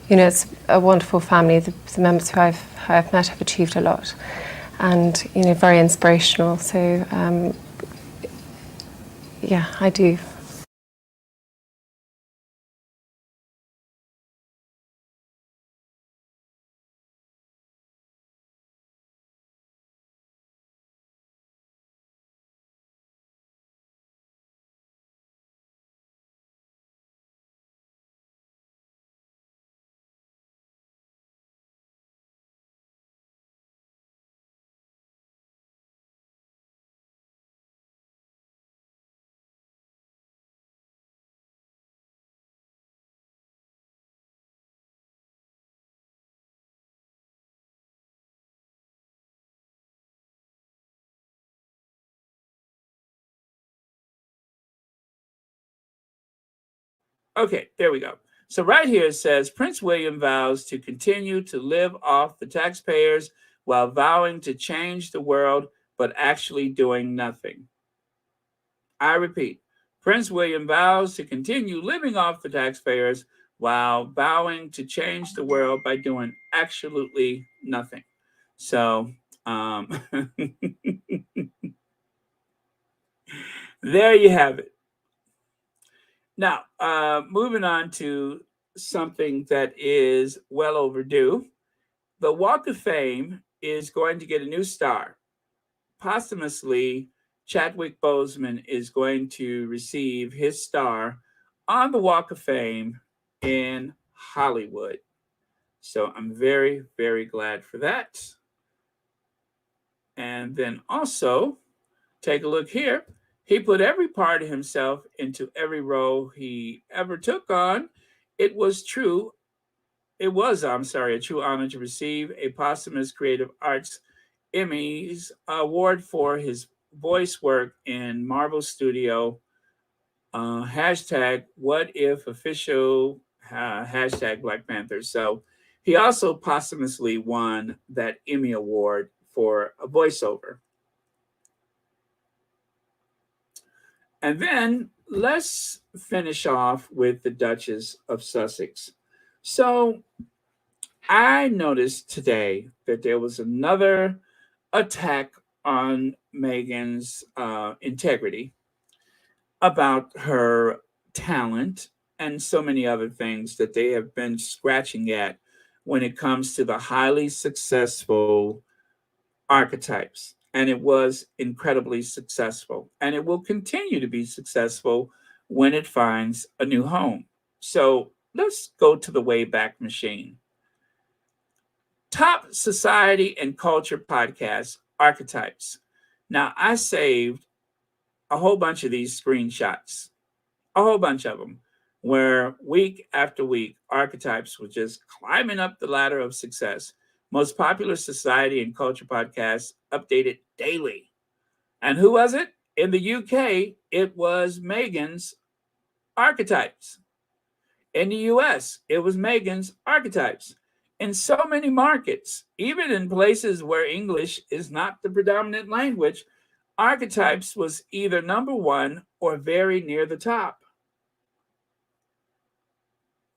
It's a wonderful family. The members who I've met have achieved a lot, and very inspirational. So, yeah, I do. Okay, there we go. So right here it says Prince William vows to continue to live off the taxpayers while vowing to change the world, but actually doing nothing. I repeat, Prince William vows to continue living off the taxpayers while vowing to change the world by doing absolutely nothing. So there you have it. Now, moving on to something that is well overdue. The Walk of Fame is going to get a new star. Posthumously, Chadwick Boseman is going to receive his star on the Walk of Fame in Hollywood. So I'm very, very glad for that. And then also, take a look here. He put every part of himself into every role he ever took on. It was true. It was, I'm sorry, a true honor to receive a posthumous Creative Arts Emmys award for his voice work in Marvel Studio. Hashtag what if official, hashtag Black Panther. So he also posthumously won that Emmy Award for a voiceover. And then let's finish off with the Duchess of Sussex. So I noticed today that there was another attack on Meghan's integrity about her talent and so many other things that they have been scratching at when it comes to the highly successful Archetypes. And it was incredibly successful. And it will continue to be successful when it finds a new home. So let's go to the Wayback Machine. Top society and culture podcast, Archetypes. Now, I saved a whole bunch of these screenshots, a whole bunch of them, where week after week, Archetypes was just climbing up the ladder of success. Most popular society and culture podcasts updated daily. And who was it? In the UK, it was Meghan's Archetypes. In the US, it was Meghan's Archetypes. In so many markets, even in places where English is not the predominant language, Archetypes was either number one or very near the top.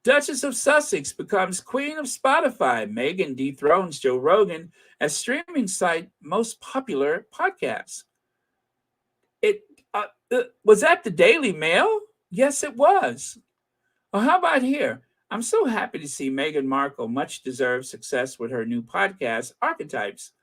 Duchess of Sussex becomes queen of Spotify. Meghan dethrones Joe Rogan as streaming site most popular podcast. It was that the Daily Mail? Yes, it was. Well, how about here? I'm so happy to see Meghan Markle much deserved success with her new podcast, Archetypes.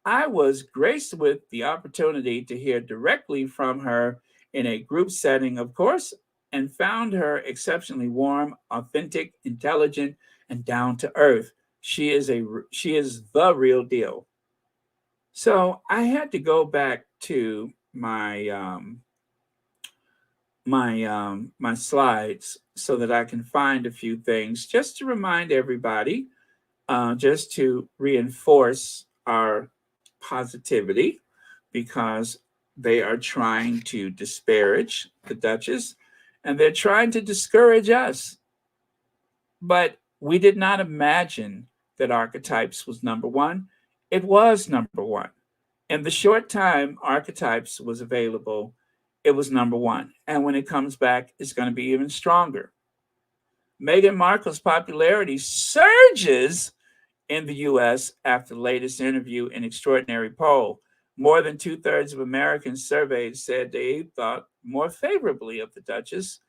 I was graced with the opportunity to hear directly from her in a group setting, of course, and found her exceptionally warm, authentic, intelligent, and down to earth. She is the real deal. So I had to go back to my my slides so that I can find a few things just to remind everybody, just to reinforce our positivity, because they are trying to disparage the Duchess and they're trying to discourage us. But we did not imagine that Archetypes was number one. It was number one. In the short time Archetypes was available, it was number one. And when it comes back, it's going to be even stronger. Meghan Markle's popularity surges in the US after the latest interview in Extraordinary Poll. More than 2/3 of Americans surveyed said they thought more favorably of the Duchess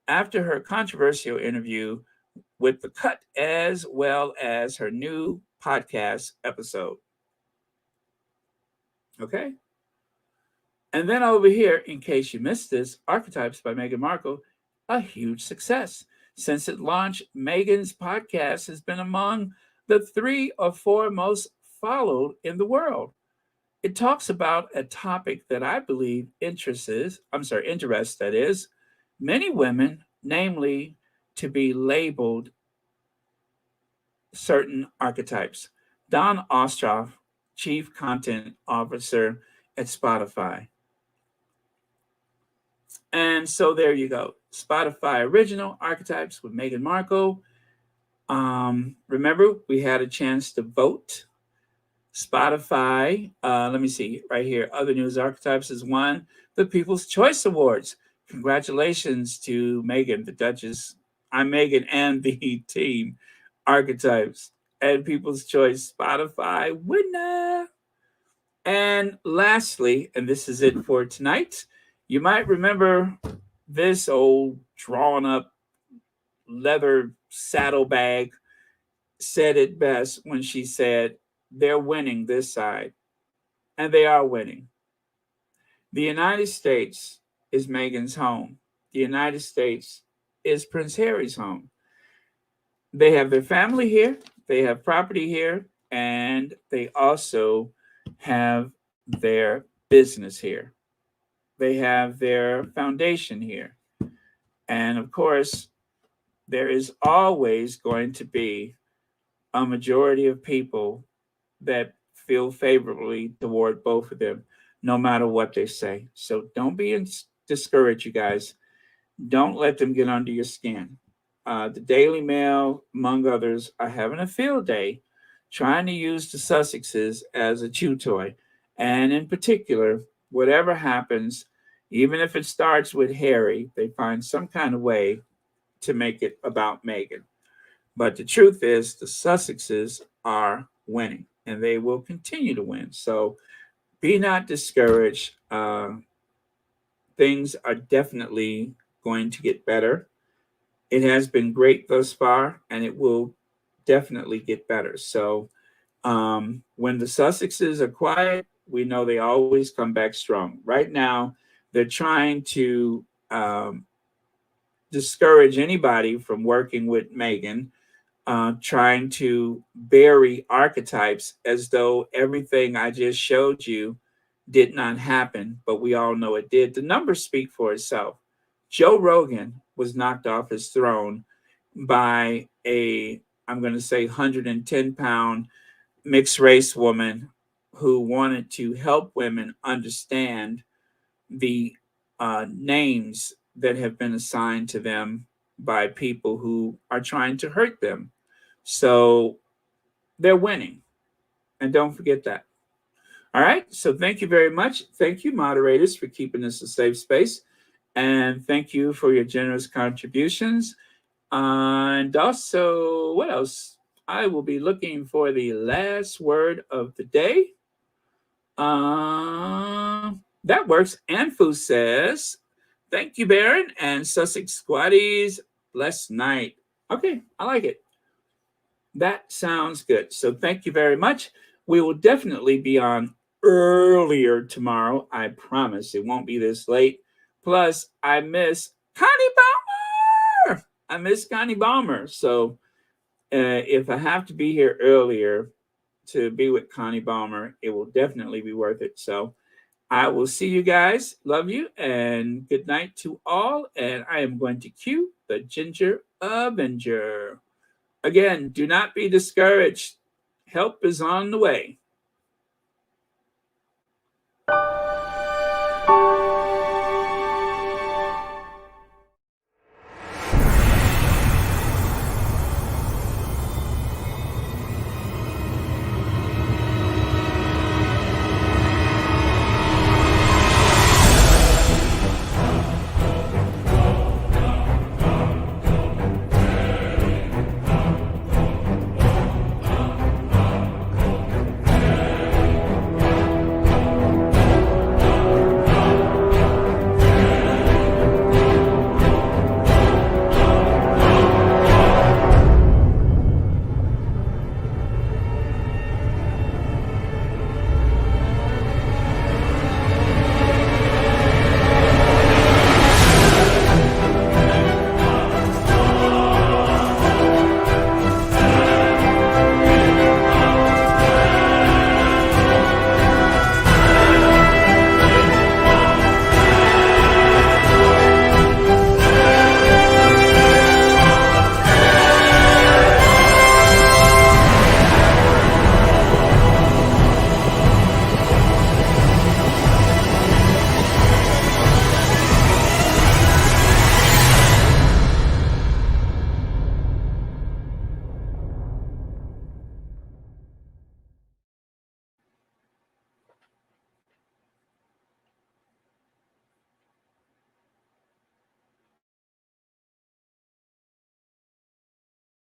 after her controversial interview with The Cut, as well as her new podcast episode. Okay. And then over here, in case you missed this, Archetypes by Meghan Markle, a huge success. Since it launched, Meghan's podcast has been among the 3 or 4 most followed in the world. It talks about a topic that I believe interests, that is, many women, namely to be labeled certain archetypes. Don Ostroff, Chief Content Officer at Spotify. And so there you go. Spotify original Archetypes with Meghan Markle. Remember, we had a chance to vote. Spotify, let me see right here. Other news, Archetypes has won the People's Choice Awards. Congratulations to Meghan, the Duchess. I'm Meghan and the team. Archetypes and People's Choice Spotify winner. And lastly, and this is it for tonight, you might remember this old drawn up leather saddlebag said it best when she said, they're winning this side. And they are winning. The United States is Meghan's home. The United States is Prince Harry's home. They have their family here. They have property here. And they also have their business here. They have their foundation here. And of course, there is always going to be a majority of people that feel favorably toward both of them, no matter what they say. So don't be discouraged, you guys. Don't let them get under your skin. The Daily Mail, among others, are having a field day trying to use the Sussexes as a chew toy. And in particular, whatever happens, even if it starts with Harry, they find some kind of way to make it about Meghan. But the truth is, the Sussexes are winning, and they will continue to win. So be not discouraged. Things are definitely going to get better. It has been great thus far, and it will definitely get better. So when the Sussexes are quiet, we know they always come back strong. Right now, they're trying to discourage anybody from working with Meghan, trying to bury Archetypes as though everything I just showed you did not happen, but we all know it did. The numbers speak for itself. Joe Rogan was knocked off his throne by I'm going to say 110-pound mixed race woman who wanted to help women understand the names that have been assigned to them by people who are trying to hurt them. So they're winning. And don't forget that. All right. So thank you very much. Thank you, moderators, for keeping this a safe space. And thank you for your generous contributions. And also, what else? I will be looking for the last word of the day. That works. Anfu says, thank you, Baron and Sussex Squaddies. Blessed night. Okay, I like it. That sounds good. So thank you very much. We will definitely be on earlier tomorrow. I promise it won't be this late. Plus, I miss Connie Balmer. I miss Connie Balmer. So if I have to be here earlier to be with Connie Balmer, it will definitely be worth it. So I will see you guys. Love you and good night to all. And I am going to cue the Ginger Avenger. Again, do not be discouraged. Help is on the way.